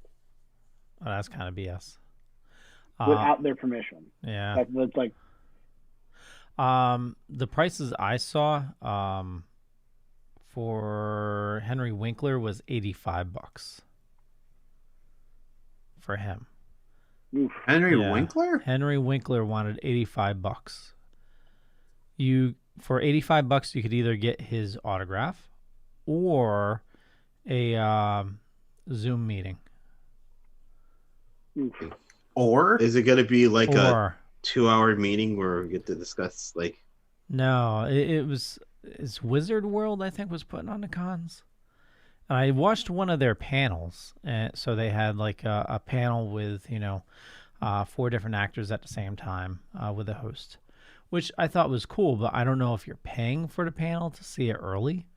Oh, that's kind of BS. Without their permission. Yeah. That's like. The prices I saw for Henry Winkler was $85 for him. Oof. Henry Winkler? Henry Winkler wanted $85. For $85 you could either get his autograph or a Zoom meeting. Oof. Or is it going to be like a 2-hour meeting where we get to discuss, like? No, it's Wizard World, I think, was putting on the cons. And I watched one of their panels, and so they had like a panel with 4 different actors at the same time with a host, which I thought was cool. But I don't know if you're paying for the panel to see it early.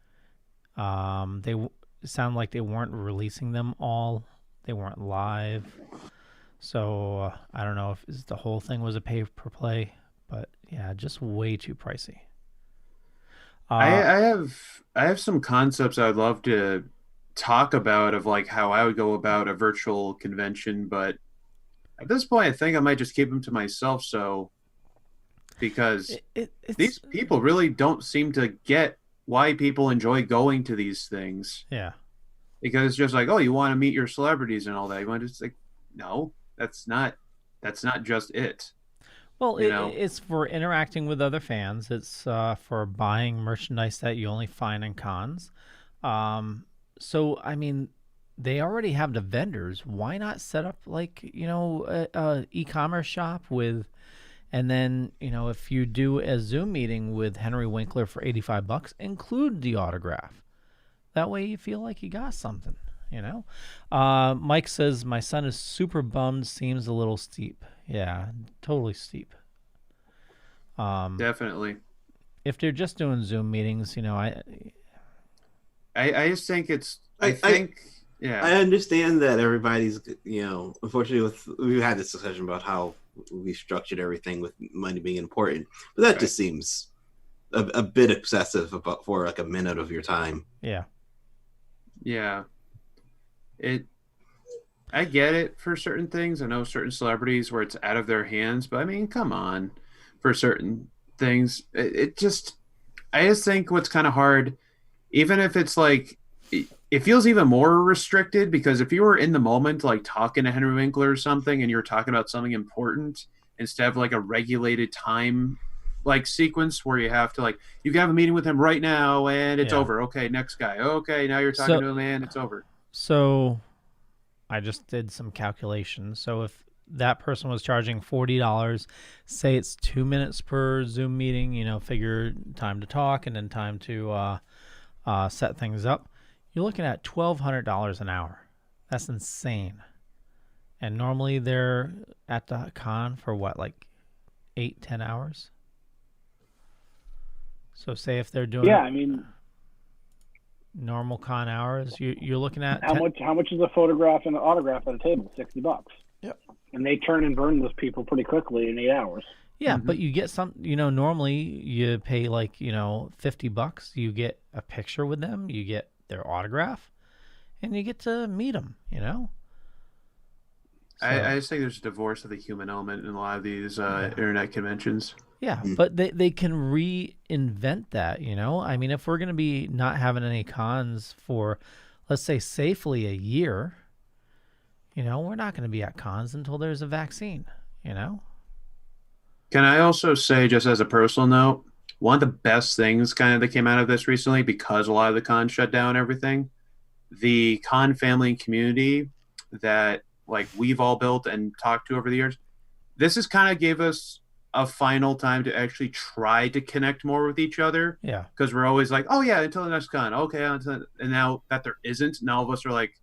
They sound like they weren't releasing them all; they weren't live. So I don't know if the whole thing was a pay-per-play, but yeah, just way too pricey. I have some concepts I'd love to talk about of like how I would go about a virtual convention, but at this point, I think I might just keep them to myself. Because these people really don't seem to get why people enjoy going to these things. Yeah, because it's just like, oh, you want to meet your celebrities and all that. You want to just like, no. That's not just it. Well, it's for interacting with other fans. It's for buying merchandise that you only find in cons. So, I mean, they already have the vendors. Why not set up like, a e-commerce shop with, and then, if you do a Zoom meeting with Henry Winkler for $85, include the autograph. That way you feel like you got something. Mike says, my son is super bummed. Seems a little steep. Yeah, totally steep. Definitely. If they're just doing Zoom meetings, I just think I understand that everybody's, unfortunately we've had this discussion about how we structured everything with money being important, but that just seems a bit excessive for like a minute of your time. Yeah. I get it for certain things. I know certain celebrities where it's out of their hands, but I mean, come on, for certain things, I just think what's kind of hard, even if it's like, it feels even more restricted, because if you were in the moment, like talking to Henry Winkler or something, and you're talking about something important, instead of like a regulated time like sequence where you have to like, you can have a meeting with him right now and it's over. Okay, next guy. Okay, now you're talking to him and it's over. So I just did some calculations. So if that person was charging $40, say it's 2 minutes per Zoom meeting, figure time to talk and then time to set things up, you're looking at $1,200 an hour. That's insane. And normally they're at the con for what, like 8-10 hours? So say if they're doing normal con hours, you're looking at how much is a photograph and an autograph at a table? $60. Yep. And they turn and burn those people pretty quickly in 8 hours. Yeah, but you get some, normally you pay like, $50. You get a picture with them, you get their autograph, and you get to meet them, So. I just think there's a divorce of the human element in a lot of these internet conventions. Yeah, but they can reinvent that, I mean, if we're going to be not having any cons for, let's say, safely a year, we're not going to be at cons until there's a vaccine, Can I also say, just as a personal note, one of the best things kind of that came out of this recently, because a lot of the cons shut down everything, the con family and community that like we've all built and talked to over the years, this has kind of gave us a final time to actually try to connect more with each other. Yeah. Because we're always like, oh yeah, until the next con. Okay. And now that there isn't, now all of us are like,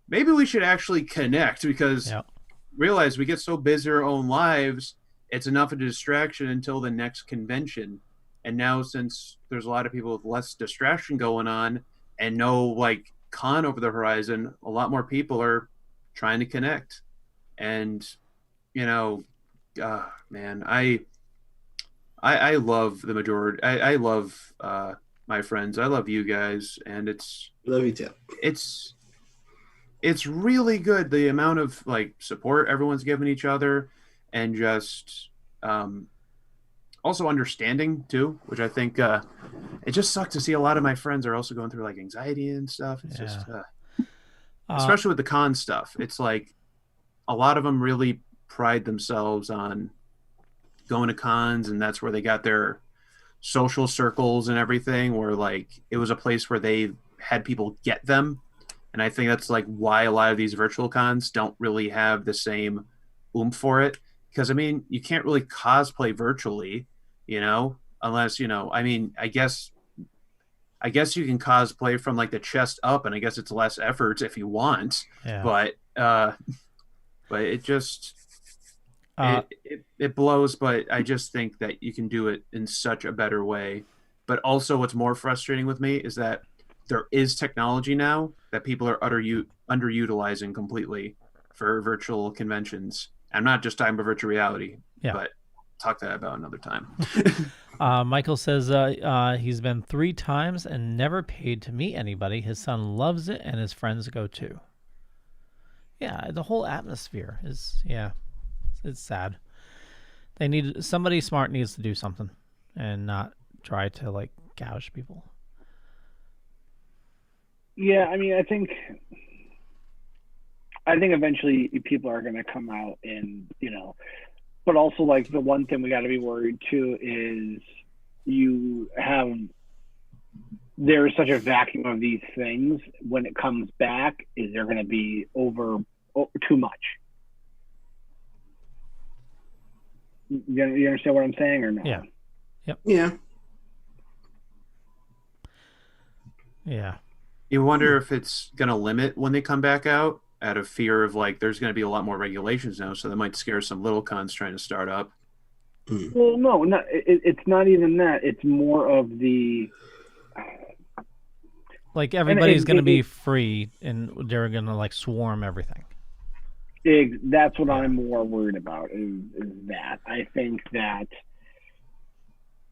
maybe we should actually connect, because realize we get so busy in our own lives, it's enough of a distraction until the next convention. And now, since there's a lot of people with less distraction going on and no like con over the horizon, a lot more people are trying to connect. And, man, I love the majority. I love my friends. I love you guys, and love you too. It's really good, the amount of like support everyone's giving each other, and just also understanding too, which I think it just sucks to see a lot of my friends are also going through like anxiety and stuff. It's just especially with the con stuff. It's like a lot of them really pride themselves on going to cons, and that's where they got their social circles and everything, where like it was a place where they had people get them. And I think that's like why a lot of these virtual cons don't really have the same oomph for it. Because I mean, you can't really cosplay virtually, unless, I mean, I guess you can cosplay from like the chest up, and I guess it's less effort if you want. Yeah. But it just it blows. But I just think that you can do it in such a better way. But also, what's more frustrating with me is that there is technology now that people are underutilizing completely for virtual conventions. I'm not just talking about virtual reality, but talk that about another time. Michael says he's been 3 times and never paid to meet anybody. His son loves it, and his friends go too. Yeah, the whole atmosphere is, it's sad. Somebody smart needs to do something and not try to like gouge people. Yeah, I mean, I think eventually people are going to come out and, but also like the one thing we got to be worried too is there's such a vacuum of these things. When it comes back, is there going to be too much? You understand what I'm saying or no? Yeah. Yep. Yeah. Yeah. You wonder if it's going to limit when they come back out, out of fear of like there's going to be a lot more regulations now, so that might scare some little cons trying to start up. Well, no, it's not even that. It's more of Like everybody's going to be free, and they're going to like swarm everything. That's what I'm more worried about. Is that I think that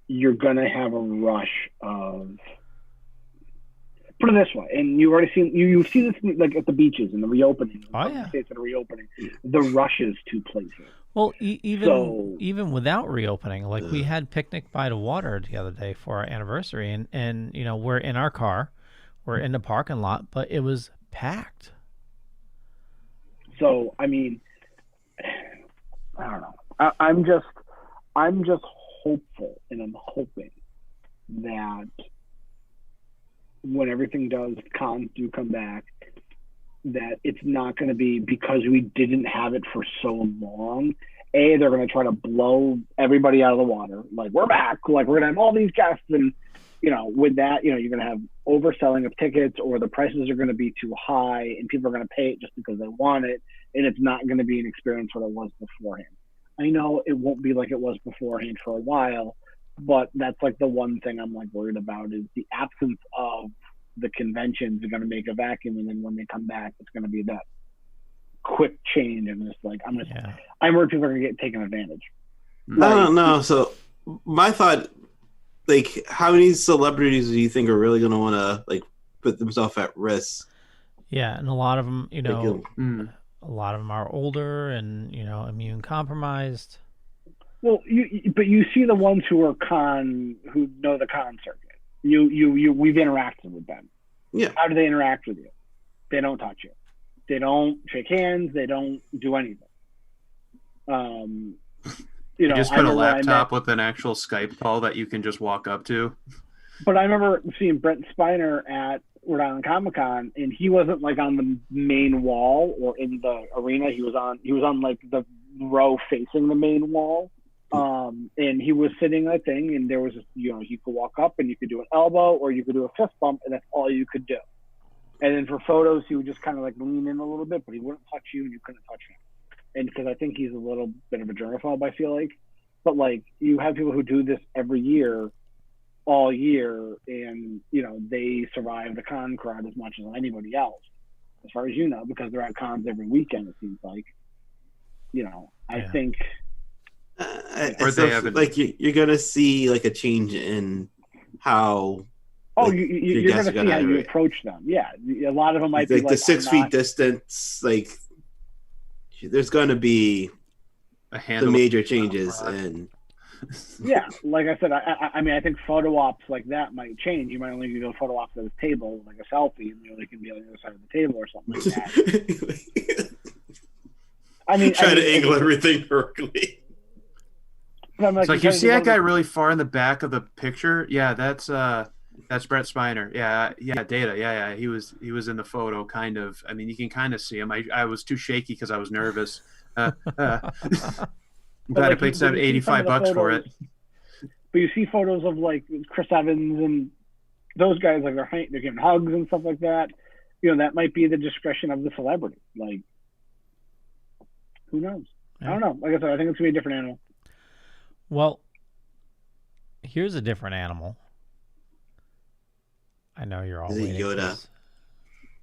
you're going to have a rush of. Put it this way, and you've already seen you see this like at the beaches and the reopening. Oh yeah, states that are reopening. The rushes to places. Well, even without reopening, like we had picnic by the water the other day for our anniversary, and you know we're in our car, we're in the parking lot, but it was packed. So I mean, I don't know. I'm just hopeful, and I'm hoping that when everything cons do come back, that it's not going to be because we didn't have it for so long. They're going to try to blow everybody out of the water. Like, we're back. Like, we're going to have all these guests. And, you know, with that, you know, you're going to have overselling of tickets, or the prices are going to be too high and people are going to pay it just because they want it. And it's not going to be an experience what it was beforehand. I know it won't be like it was beforehand for a while, but that's like the one thing I'm like worried about is the absence of the conventions are going to make a vacuum, and then when they come back, it's going to be that quick change, and it's like I'm worried people are going to get taken advantage. No. So my thought, like, how many celebrities do you think are really going to want to like put themselves at risk? Yeah, and a lot of them, you know, a lot of them are older and you know immune compromised. Well, but you see the ones who know the con circuit. We've interacted with them. Yeah. How do they interact with you? They don't touch you. They don't shake hands. They don't do anything. You know, just put a laptop with an actual Skype call that you can just walk up to. But I remember seeing Brent Spiner at Rhode Island Comic Con, and he wasn't like on the main wall or in the arena. He was on like the row facing the main wall. And he was sitting a thing, and there was, you know, you could walk up and you could do an elbow or you could do a fist bump, and that's all you could do. And then for photos, he would just kind of like lean in a little bit, but he wouldn't touch you and you couldn't touch him. And because I think he's a little bit of a germaphobe, I feel like. But like, you have people who do this every year, all year, and, you know, they survive the con crowd as much as anybody else, as far as you know, because they're at cons every weekend, it seems like. You know, I think... you're gonna see like a change in how. Oh, you're gonna see how you approach them. Yeah, a lot of them might be like the 6 feet distance. Like, there's gonna be the major changes, and yeah, like I said, I mean, I think photo ops like that might change. You might only do photo ops at a table, like a selfie, and you only can be on the other side of the table or something like that. I mean, try to angle everything correctly. It's like you see that guy really far in the back of the picture. Yeah, that's Brett Spiner. Yeah, Data. Yeah. He was in the photo, kind of. I mean, you can kind of see him. I was too shaky because I was nervous. Glad I paid $85 for it. But you see photos of like Chris Evans and those guys, like they're giving hugs and stuff like that. You know, that might be the discretion of the celebrity. Like, who knows? Yeah. I don't know. Like I said, I think it's gonna be a different animal. Well, here's a different animal. I know you're all waiting. Yoda.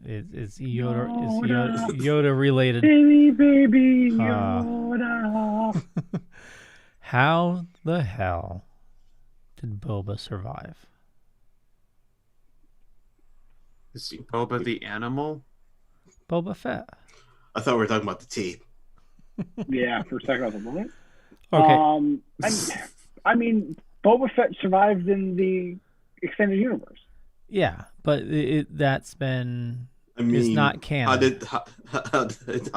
It's Yoda. Is Yoda related? Baby Yoda. How the hell did Boba survive? Is Boba the animal? Boba Fett. I thought we were talking about the tea. Yeah, for a second I was like, what? Okay. I mean, Boba Fett survived in the extended universe. Yeah, but that's been. I mean, it's not canon. How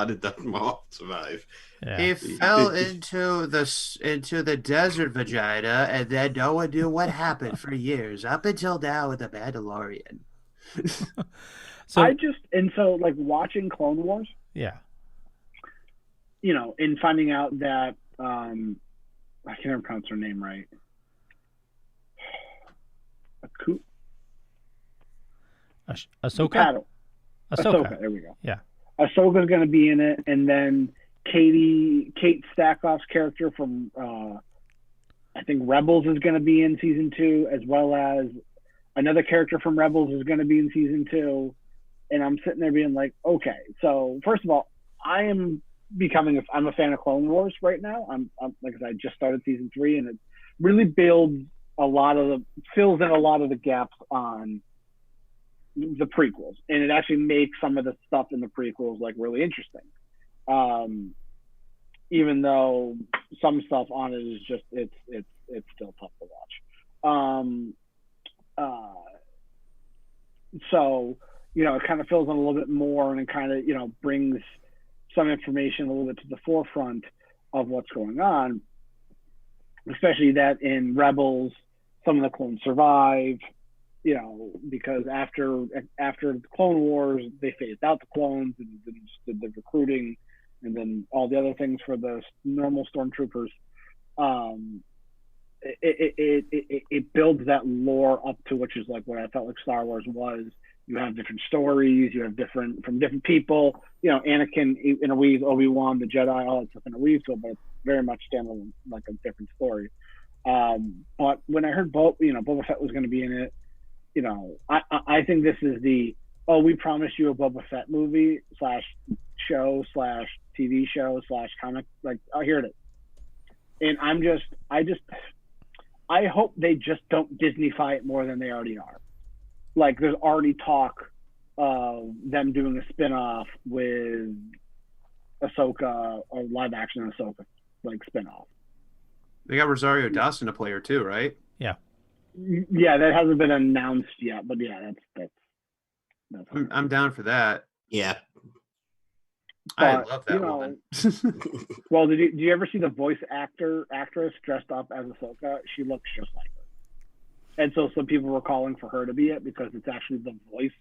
did Darth Maul survive? Yeah. He fell into the desert vagina, and then no one knew what happened for years up until now with the Mandalorian. So like watching Clone Wars. Yeah. You know, and finding out that I can't never pronounce her name right. Ahsoka. Ahsoka. There we go. Yeah. Ahsoka's going to be in it, and then Kate Stackhoff's character from I think Rebels is going to be in season 2, as well as Another character from Rebels is going to be in season 2, and I'm sitting there being like, okay. So first of all, I'm a fan of Clone Wars right now. I'm like I said, I just started season 3, and it really fills in a lot of the gaps on the prequels, and it actually makes some of the stuff in the prequels like really interesting. Even though some stuff on it is just it's still tough to watch. So it kind of fills in a little bit more, and it kind of brings some information a little bit to the forefront of what's going on, especially that in Rebels some of the clones survive, because after the Clone Wars they phased out the clones and then just did the recruiting and then all the other things for the normal stormtroopers. It builds that lore up to, which is like what I felt like Star Wars was. You have different stories, you have from different people. Anakin in a weave, Obi-Wan, the Jedi, all that stuff in a weave, but it's very much standalone, like a different story. But when I heard Boba Fett was going to be in it, I think this is we promised you a Boba Fett movie / TV show / comic, like, oh, here it is. And I hope they just don't Disneyfy it more than they already are. Like, there's already talk of them doing a spinoff with Ahsoka, or live action Ahsoka, like spinoff. They got Rosario Dawson to play her too, right? Yeah. Yeah, that hasn't been announced yet, but yeah, that's I'm down for that. Yeah. I love that woman. Well, did you ever see the voice actress dressed up as Ahsoka? She looks just like her. And so some people were calling for her to be it because it's actually the voice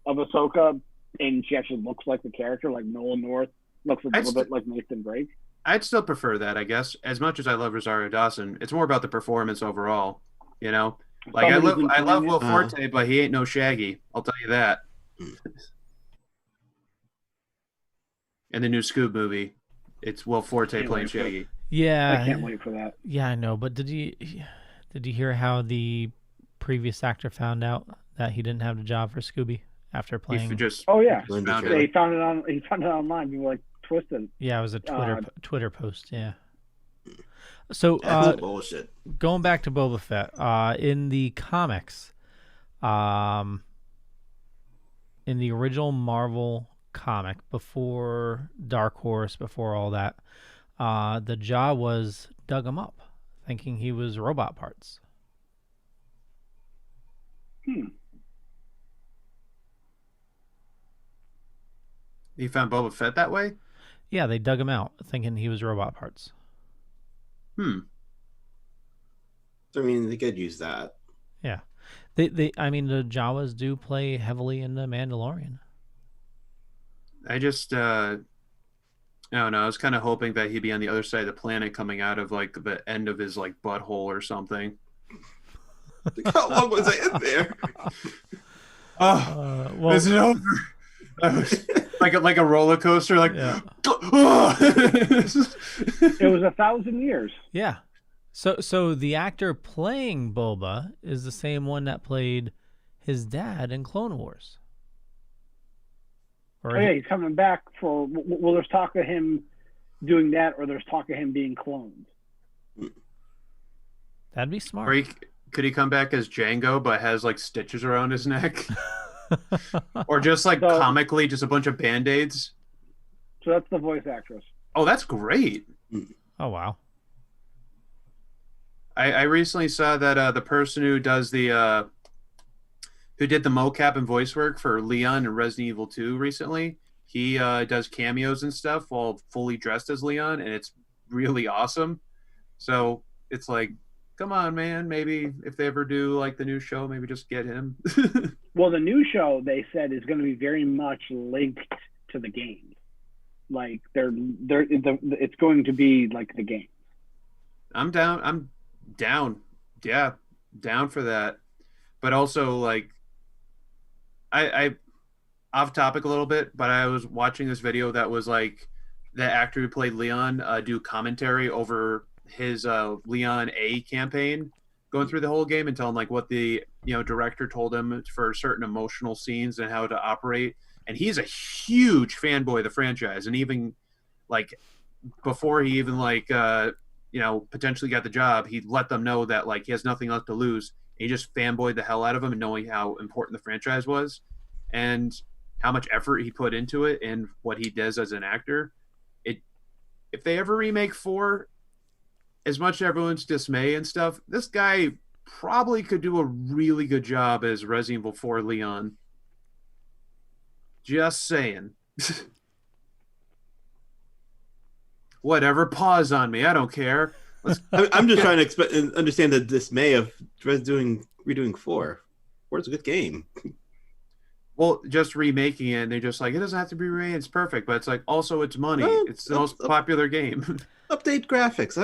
of Ahsoka, and she actually looks like the character, like Nolan North looks a little bit like Nathan Drake. I'd still prefer that, I guess. As much as I love Rosario Dawson, it's more about the performance overall. Like I love Will Forte, but he ain't no Shaggy. I'll tell you that. In the new Scoob movie, it's Will Forte playing Shaggy. Yeah, I can't wait for that. Yeah, I know. But did you hear how the previous actor found out that he didn't have the job for Scooby after playing? Oh yeah, he found it online. People were like twisted. Yeah, it was a Twitter post. Yeah. So that's bullshit. Going back to Boba Fett, in the comics, in the original Marvel comic before Dark Horse, before all that, the Jawas dug him up, thinking he was robot parts. You found Boba Fett that way? Yeah, they dug him out, thinking he was robot parts. So, I mean, they could use that. Yeah. The Jawas do play heavily in The Mandalorian. I just, I don't know. I was kind of hoping that he'd be on the other side of the planet coming out of, like, the end of his, like, butthole or something. Like, how long was I in there? Is it over? like a roller coaster, like yeah. It was 1,000 years. Yeah. So the actor playing Boba is the same one that played his dad in Clone Wars. Yeah, he's coming back for. Well, there's talk of him doing that, or there's talk of him being cloned. That'd be smart. Or could he come back as Django, but has like stitches around his neck? Or just like comically, just a bunch of Band-Aids. So that's the voice actress. Oh, that's great. Oh, wow. I recently saw that the person who does the who did the mocap and voice work for Leon in Resident Evil 2 recently, he does cameos and stuff while fully dressed as Leon, and it's really awesome. So it's like, come on, man. Maybe if they ever do like the new show, maybe just get him. Well, the new show, they said, is going to be very much linked to the game. Like it's going to be like the game. I'm down. Yeah, down for that. But also, like, I off topic a little bit, but I was watching this video that was like the actor who played Leon do commentary over his Leon A campaign, going through the whole game and telling like what the director told him for certain emotional scenes and how to operate. And he's a huge fanboy of the franchise, and even like before he even potentially got the job, he let them know that like he has nothing left to lose. He just fanboyed the hell out of him, and knowing how important the franchise was and how much effort he put into it and what he does as an actor. If they ever remake 4, as much everyone's dismay and stuff, this guy probably could do a really good job as Resident Evil 4 Leon. Just saying. Whatever, pause on me. I don't care. I'm just trying to understand the dismay of redoing 4. 4's a good game. Well, just remaking it, and they're just like, it doesn't have to be remade, it's perfect, but it's like, also it's money. It's the most popular game. Update graphics.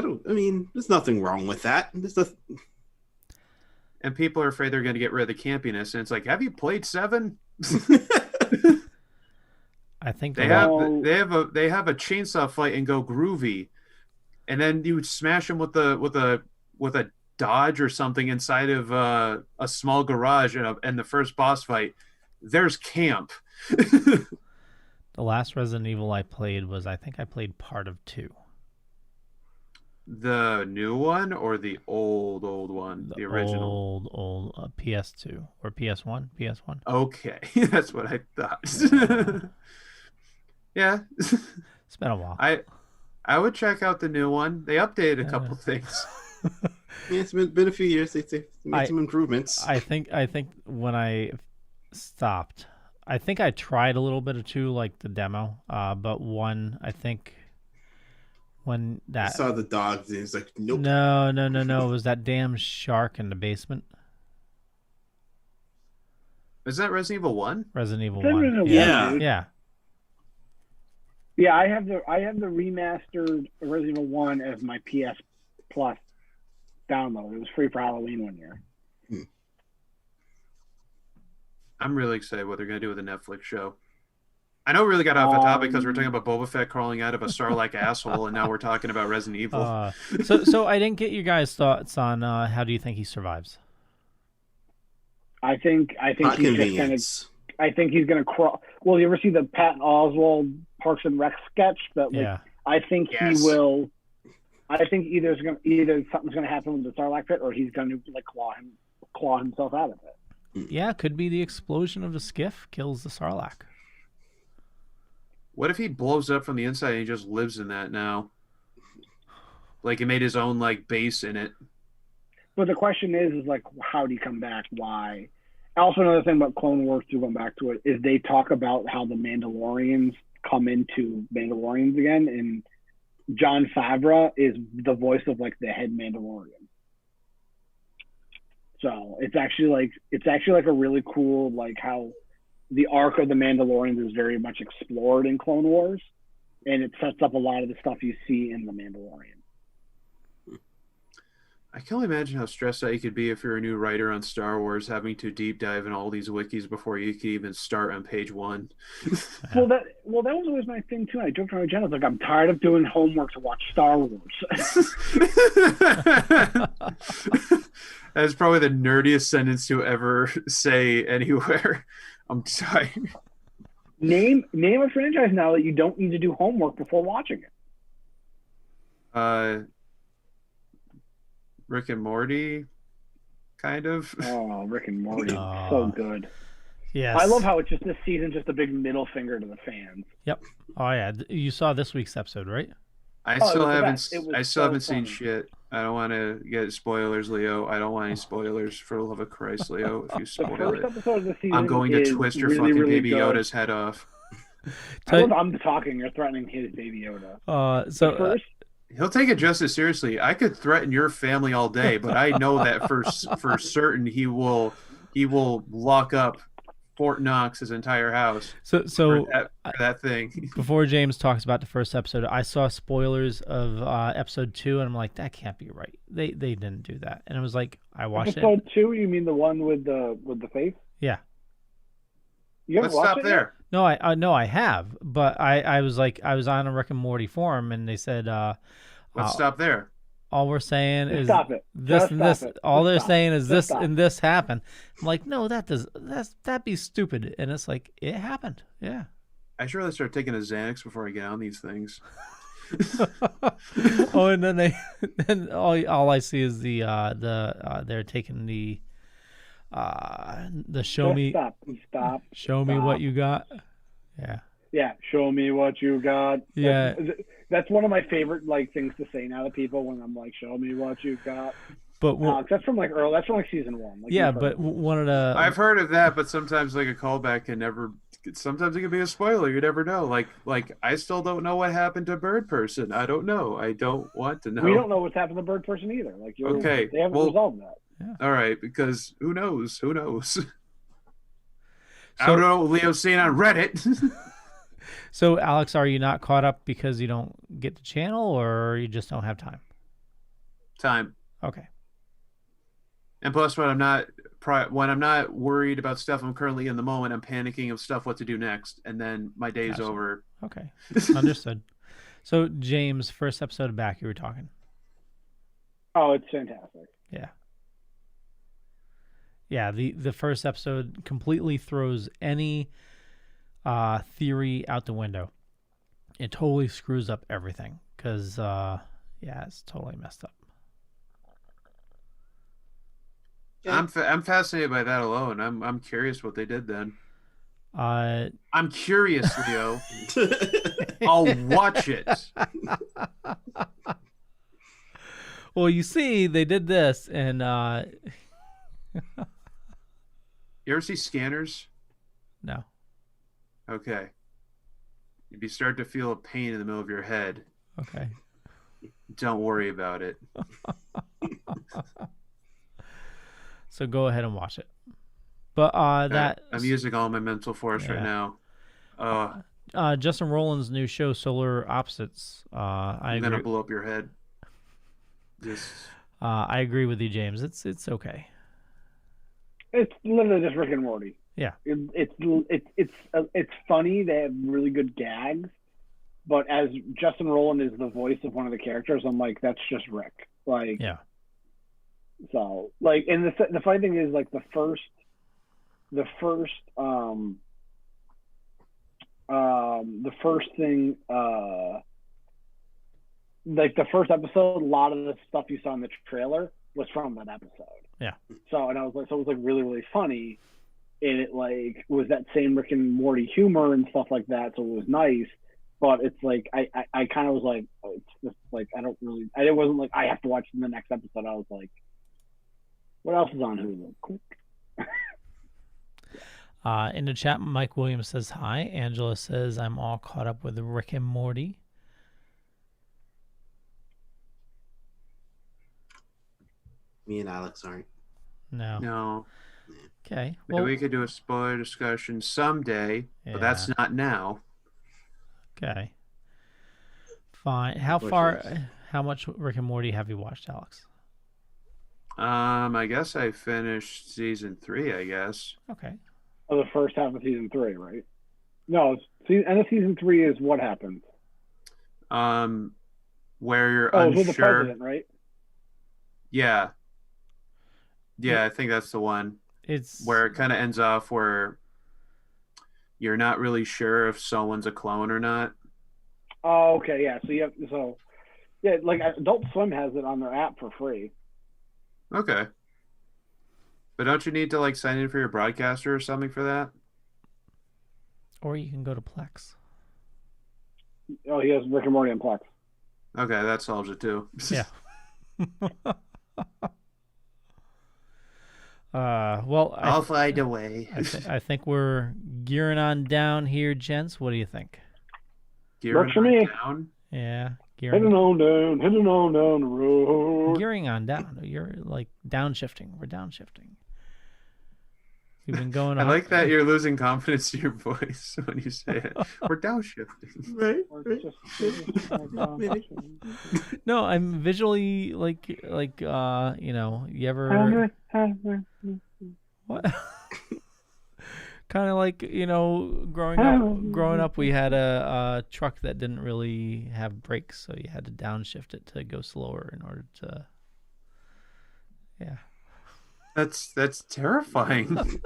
There's nothing wrong with that. And people are afraid they're going to get rid of the campiness, and it's like, have you played 7? I think they have a chainsaw fight and go groovy, and then you would smash them with a dodge or something inside of a small garage, and the first boss fight, there's camp. The last Resident Evil I played was, I think I played part of 2. The new one or the old one? The original? Old PS2 or PS1? PS1. Okay, that's what I thought. Yeah. It's been a while. I would check out the new one. They updated a couple things. Yeah, it's been a few years. They made some improvements. I think when I stopped, I think I tried a little bit of 2, like the demo, but 1, I think when that... I saw the dogs and it's like, nope. No. It was that damn shark in the basement. Is that Resident Evil 1? Resident Evil 1. Yeah. Yeah, I have the remastered Resident Evil 1 as my PS Plus download. It was free for Halloween one year. I'm really excited what they're going to do with the Netflix show. I know we really got off the topic because we're talking about Boba Fett crawling out of a Sarlacc asshole, and now we're talking about Resident Evil. So I didn't get you guys' thoughts on how do you think he survives? I think he's gonna crawl. Well, you ever see the Patton Oswalt Parks and Rec sketch? I think he will. I think either something's gonna happen with the Sarlacc pit, or he's gonna claw himself out of it. Yeah, could be the explosion of the skiff kills the Sarlacc. What if he blows up from the inside and he just lives in that now? Like he made his own base in it. But the question is like, how do you come back? Why? Also, another thing about Clone Wars, to go back to it, is they talk about how the Mandalorians come into Mandalorians again, and Jon Favreau is the voice of the head Mandalorian. So it's actually a really cool how the arc of the Mandalorians is very much explored in Clone Wars, and it sets up a lot of the stuff you see in the Mandalorian. I can only imagine how stressed out you could be if you're a new writer on Star Wars, having to deep dive in all these wikis before you could even start on page 1. Well, that was always my thing too. I joked around with Jen. I was like, I'm tired of doing homework to watch Star Wars. That's probably the nerdiest sentence to ever say anywhere. I'm tired. Name a franchise now that you don't need to do homework before watching it. Rick and Morty, kind of. Oh, Rick and Morty, so good. Yes. I love how it's just this season, just a big middle finger to the fans. Yep. Oh yeah, you saw this week's episode, right? I still haven't seen shit. I don't want to get spoilers, Leo. I don't want any spoilers, for the love of Christ, Leo. If you spoil it, I'm going to twist your fucking baby Yoda's head off. I'm talking. You're threatening his baby Yoda. He'll take it just as seriously. I could threaten your family all day, but I know that for certain he will lock up Fort Knox's entire house. So for that thing. Before James talks about the first episode, I saw spoilers of episode 2, and I'm like, that can't be right. They didn't do that, and I was like, I watched episode 2. You mean the one with the face? Yeah. Let's stop there. No, I have, but I was on a Rick and Morty forum, and they said, let's stop there. all we're saying is stop it. This Just and stop this. it. All Just they're stop. saying is Just this stop. and this happened. I'm like, no, that'd be stupid. And it's like, it happened. Yeah. I should really start taking a Xanax before I get on these things. Oh, and then then all I see is they're taking the show me Stop. what you got. Yeah. Yeah, show me what you got. Yeah. That's one of my favorite like things to say now to people when I'm like, show me what you got. But that's from like early. That's from like season 1. Like, yeah, but one of the I've heard of that, but sometimes like a callback can never. Sometimes it can be a spoiler. You never know. Like I still don't know what happened to Bird Person. I don't know. I don't want to know. We don't know what's happened to Bird Person either. Like okay, they haven't resolved that. Yeah. All right, because who knows? Who knows? I don't know what Leo's saying on Reddit. So, Alex, are you not caught up because you don't get the channel, or you just don't have time? Time. Okay. And plus, when I'm not worried about stuff I'm currently in the moment, I'm panicking of stuff what to do next, and then my day's over. Okay, understood. So, James, first episode of Back, you were talking. Oh, it's fantastic. Yeah. Yeah, the first episode completely throws any theory out the window. It totally screws up everything because, it's totally messed up. I'm fascinated by that alone. I'm curious what they did then. I'm curious, Leo. I'll watch it. Well, you see, they did this, and you ever see Scanners? No. Okay. If you start to feel a pain in the middle of your head, okay, don't worry about it. So go ahead and watch it. But I'm using all my mental force right now. Justin Roiland's new show, Solar Opposites. I'm gonna blow up your head. I agree with you, James. It's okay. It's literally just Rick and Morty. Yeah. It's funny. They have really good gags, but as Justin Roiland is the voice of one of the characters, I'm like, that's just Rick. Like, yeah. So like, and the funny thing is, like the first thing, like the first episode, a lot of the stuff you saw in the trailer was from that episode. Yeah. So, and I was like, so it was like really, really funny. And it like was that same Rick and Morty humor and stuff like that. So it was nice. But it's like, I kind of was like, oh, it's just like, it wasn't like, I have to watch the next episode. I was like, what else is on Hulu? Quick. In the chat, Mike Williams says hi. Angela says, I'm all caught up with Rick and Morty. Me and Alex aren't. No. Okay. Maybe we could do a spoiler discussion someday, but that's not now. Okay. Fine. How much Rick and Morty have you watched, Alex? I guess I finished season 3, I guess. Okay. Oh, the first half of season 3, right? No, end of season 3 is what happened. Where you're unsure. With the president, right? Yeah. Yeah, I think that's the one. It's where it kind of ends off where you're not really sure if someone's a clone or not. Oh, okay, yeah. So like Adult Swim has it on their app for free. Okay. But don't you need to like sign in for your broadcaster or something for that? Or you can go to Plex. Oh, he has Rick and Morty on Plex. Okay, that solves it too. Yeah. Well, I'll find a way. I think we're gearing on down here, gents. What do you think? Works for me. Down? Yeah. Heading on down the road. Gearing on down. You're like downshifting. We're downshifting. You've been going I like that you're losing confidence in your voice when you say it. We're downshifting. Right. No, I'm visually like you ever what? Kind of like, growing up, we had a truck that didn't really have brakes, so you had to downshift it to go slower in order to. Yeah. That's terrifying.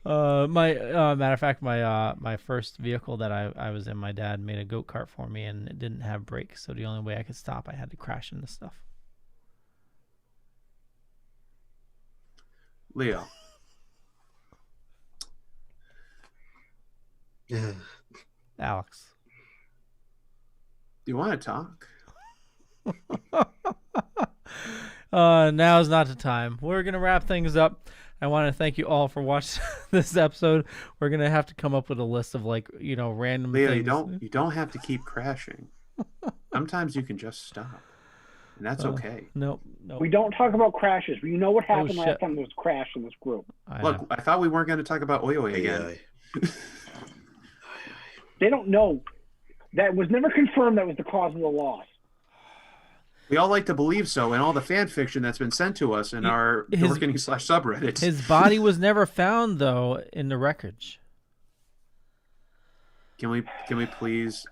Matter of fact, my first vehicle that I was in, my dad made a goat cart for me, and it didn't have brakes, so the only way I could stop, I had to crash into stuff. Leo. Alex. Do you want to talk? Now's not the time. We're going to wrap things up. I want to thank you all for watching this episode. We're going to have to come up with a list of random Leo, things. you don't have to keep crashing. Sometimes you can just stop. And that's okay. Nope. We don't talk about crashes. You know what happened last time there was a crash in this group. Look, I thought we weren't going to talk about Oyo again. They don't know. That was never confirmed that was the cause of the loss. We all like to believe so, and all the fan fiction that's been sent to us in our Dorkening/subreddits. His body was never found, though, in the wreckage. Can we please,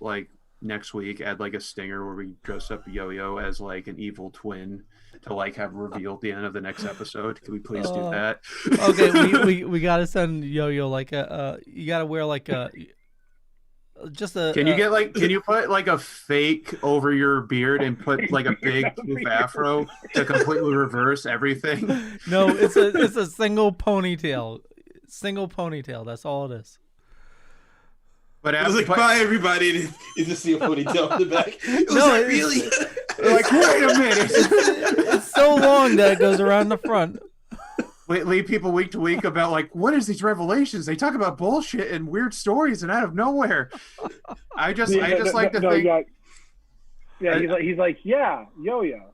next week, add, a stinger where we dress up Yo-Yo as, an evil twin to, have reveal at the end of the next episode? Can we please do that? Okay, we got to send Yo-Yo, you got to wear, Can you put a fake over your beard and put a big poof afro to completely reverse everything? No, it's a single ponytail. That's all it is. But I was bye everybody. You just see a ponytail in the back. Really? Wait a minute. It's so long that it goes around the front. Leave people week to week about what is these revelations? They talk about bullshit and weird stories and out of nowhere. I just like to think. He's like, yeah, Yo-Yo.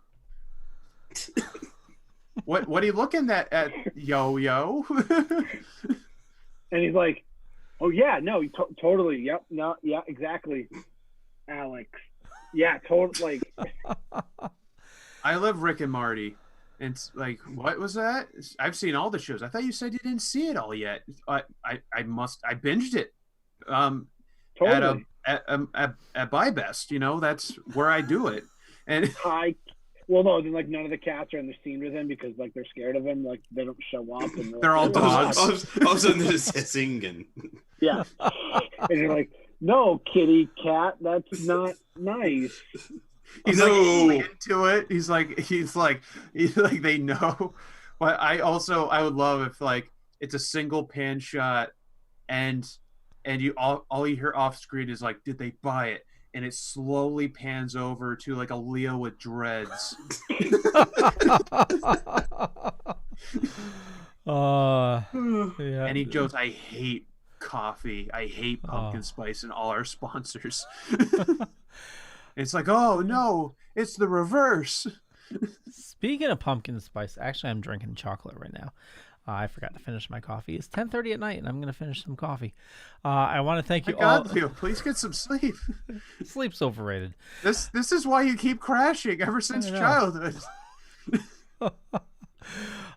What are you looking at Yo-Yo? And he's like, oh yeah, no, totally, yep, no, yeah, exactly, Alex, yeah, totally. I love Rick and Morty. And it's what was that? I've seen all the shows. I thought you said you didn't see it all yet. I binged it. Totally. At Buy Best, that's where I do it. And well, no, then none of the cats are in the scene with him because they're scared of him. They don't show up, and they're all dogs. All of a sudden they're just hissing and yeah, and you're like, no, kitty cat, that's not nice. He's into it. He's like they know. But I would love if it's a single pan shot and you all you hear off screen is did they buy it? And it slowly pans over to a Leo with dreads. Yeah. And he goes, I hate coffee. I hate pumpkin spice and all our sponsors. It's oh no, it's the reverse. Speaking of pumpkin spice, actually, I'm drinking chocolate right now. I forgot to finish my coffee. It's 10:30 at night, and I'm going to finish some coffee. I want to thank you all. Leo, please get some sleep. Sleep's overrated. This is why you keep crashing ever since childhood.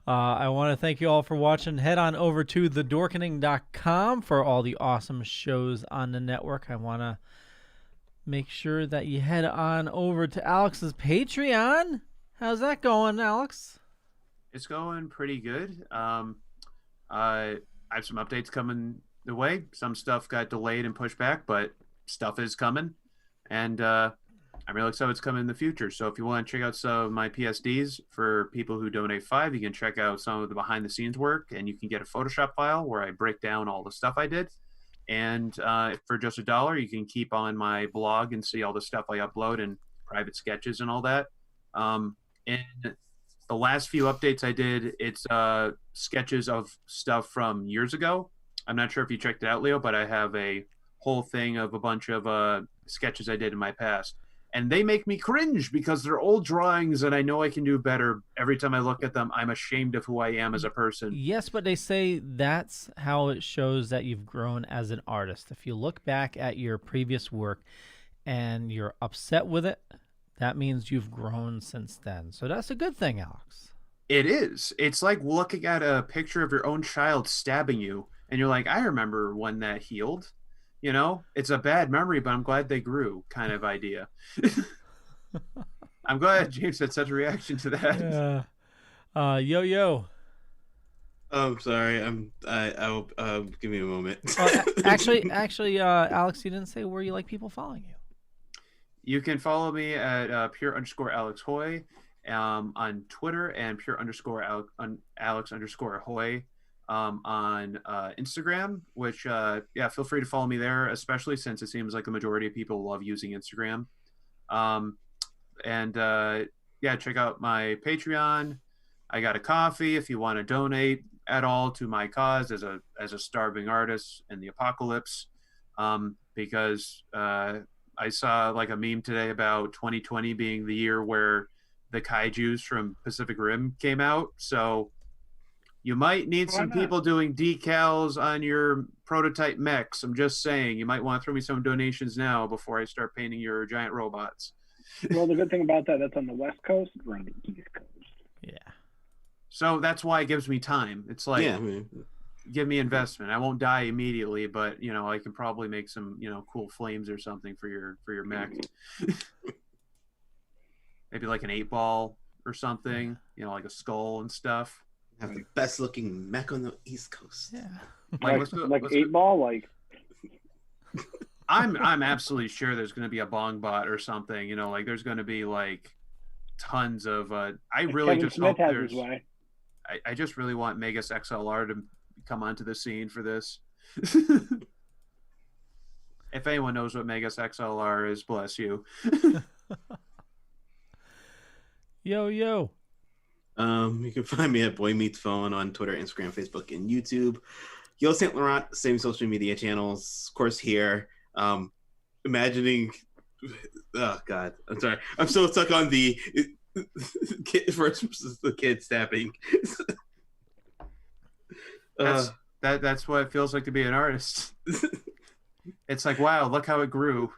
I want to thank you all for watching. Head on over to thedorkening.com for all the awesome shows on the network. I want to make sure that you head on over to Alex's Patreon. How's that going, Alex? It's going pretty good. I have some updates coming the way. Some stuff got delayed and pushed back, but stuff is coming. And I'm really excited it's coming in the future. So if you want to check out some of my PSDs for people who donate $5, you can check out some of the behind-the-scenes work, and you can get a Photoshop file where I break down all the stuff I did. And for just $1, you can keep on my blog and see all the stuff I upload and private sketches and all that. And the last few updates I did, it's sketches of stuff from years ago. I'm not sure if you checked it out, Leo, but I have a whole thing of a bunch of sketches I did in my past. And they make me cringe because they're old drawings and I know I can do better. Every time I look at them, I'm ashamed of who I am as a person. Yes, but they say that's how it shows that you've grown as an artist. If you look back at your previous work and you're upset with it, that means you've grown since then. So that's a good thing, Alex. It is. It's like looking at a picture of your own child stabbing you, and you're like, I remember when that healed. You know, it's a bad memory, but I'm glad they grew, kind of idea. I'm glad James had such a reaction to that. Yo. I'm sorry. I'll give me a moment. Actually, Alex, you didn't say where you like people following you. You can follow me at pure_Alex Hoy on Twitter, and pure_Alex_Hoy on Instagram, which feel free to follow me there, especially since it seems like the majority of people love using Instagram. Check out my Patreon. I got a coffee if you want to donate at all to my cause as a starving artist in the apocalypse, because I saw like a meme today about 2020 being the year where the kaijus from Pacific Rim came out. So you might need some people doing decals on your prototype mechs. I'm just saying, you might want to throw me some donations now before I start painting your giant robots. Well, the good thing about that's on the West Coast, we're on the East Coast. Yeah. So that's why it gives me time. It's like, give me investment. I won't die immediately, but I can probably make some cool flames or something for your mech. Maybe like an 8-ball or something. Like a skull and stuff. Have the best looking mech on the East Coast. Yeah. Like 8-ball, like. I'm absolutely sure there's going to be a bong bot or something. Like there's going to be like tons of. I really Kevin just Smith hope has there's. his way. I just really want Megas XLR to come onto the scene for this. If anyone knows what Megas XLR is, bless you. Yo. You can find me at Boy Meets Phone on Twitter, Instagram, Facebook, and YouTube. Yo St. Laurent, same social media channels, of course, here. Imagining, oh God, I'm sorry. I'm so stuck on the kid versus the kid stabbing. That's what it feels like to be an artist. It's like, wow, look how it grew.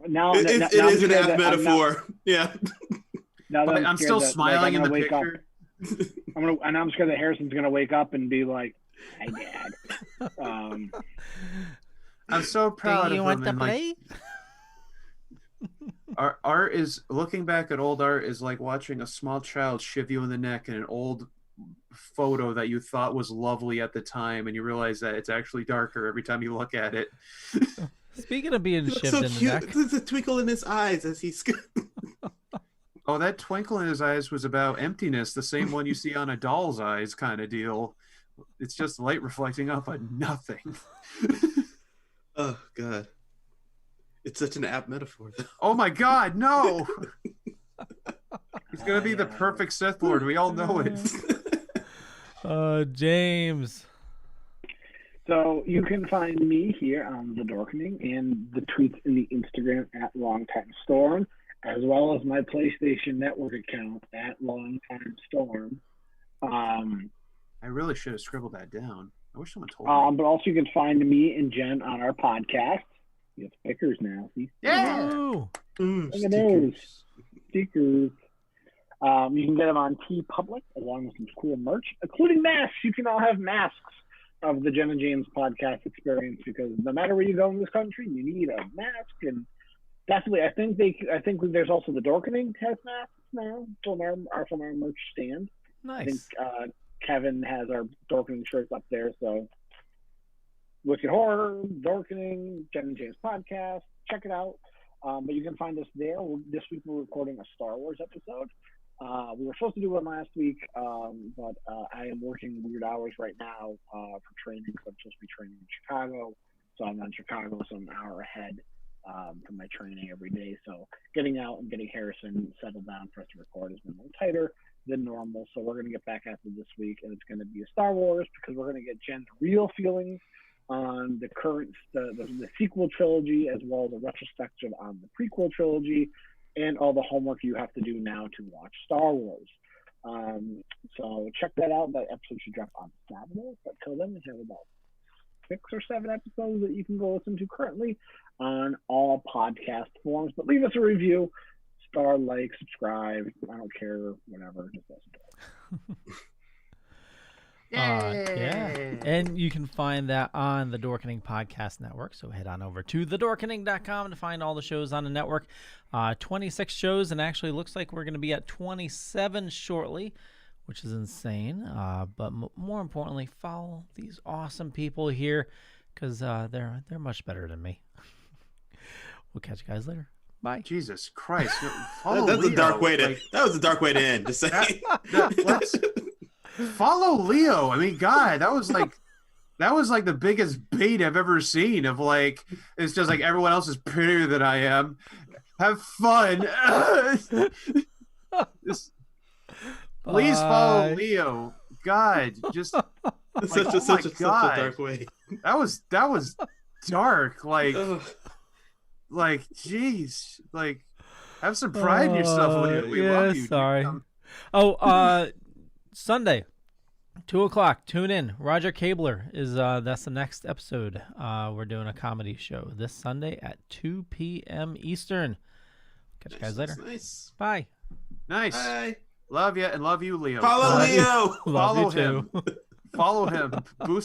It is an apt metaphor. Now that I'm still smiling in the picture. I'm scared that Harrison's gonna wake up and be like, "Hi, Dad." I'm so proud of him. You want to play? Our art is looking back at old art is like watching a small child shiv you in the neck in an old photo that you thought was lovely at the time, and you realize that it's actually darker every time you look at it. Speaking of being shivved so in cute. the neck, There's a twinkle in his eyes as he's. Oh, that twinkle in his eyes was about emptiness, the same one you see on a doll's eyes kind of deal. It's just light reflecting off of nothing. Oh, God. It's such an apt metaphor, though. Oh, my God, no! He's going to be the perfect Sith Lord. We all know it. James. So you can find me here on the Dorkening and the tweets in the Instagram at Longtime Storm, as well as my PlayStation Network account at Longtime Storm. I really should have scribbled that down. I wish someone told me. But also you can find me and Jen on our podcast. You have stickers now. See? Yeah. Look at those stickers. You can get them on TeePublic along with some cool merch, including masks. You can all have masks of the Jen and James podcast experience, because no matter where you go in this country, you need a mask. And definitely, I think there's also the Dorkening has masks now from our merch stand. Nice. I think Kevin has our Dorkening shirts up there. So Wicked Horror, Dorkening, Jen and James podcast. Check it out. But you can find us there. This week we're recording a Star Wars episode. We were supposed to do one last week, but I am working weird hours right now for training. So I'm supposed to be training in Chicago. So I'm in Chicago, so I'm an hour ahead from my training every day. So getting out and getting Harrison settled down for us to record has been a little tighter than normal. So we're going to get back at it this week, and it's going to be a Star Wars, because we're going to get Jen's real feelings on the current the sequel trilogy, as well as a retrospective on the prequel trilogy, and all the homework you have to do now to watch Star Wars. So check that out. That episode should drop on Saturday. But till then, we have about 6 or 7 episodes that you can go listen to currently. on all podcast forms. But leave us a review, star, like, subscribe. I don't care, whatever. Just listen to it. Yeah. And you can find that on the Dorkening Podcast Network. So head on over to thedorkening.com to find all the shows on the network. 26 shows, and actually looks like we're going to be at 27 shortly, which is insane. But more importantly, follow these awesome people here because they're much better than me. We'll catch you guys later. Bye. Jesus Christ. That was a dark way to end. Just saying. Let's follow Leo. I mean, God, that was like the biggest bait I've ever seen of like, it's just like everyone else is prettier than I am. Have fun. Please follow Leo. God, just like, such a dark way. That was dark. Like, geez, like, have some pride in yourself, Leo. We love you. Sorry. Sunday, 2:00. Tune in. Roger Cabler is that's the next episode. We're doing a comedy show this Sunday at 2 p.m. Eastern. Catch you guys later. Nice. Bye. Nice. Bye. Love you and love you, Leo. Follow Leo. Love you Follow him. too. Follow him. Boost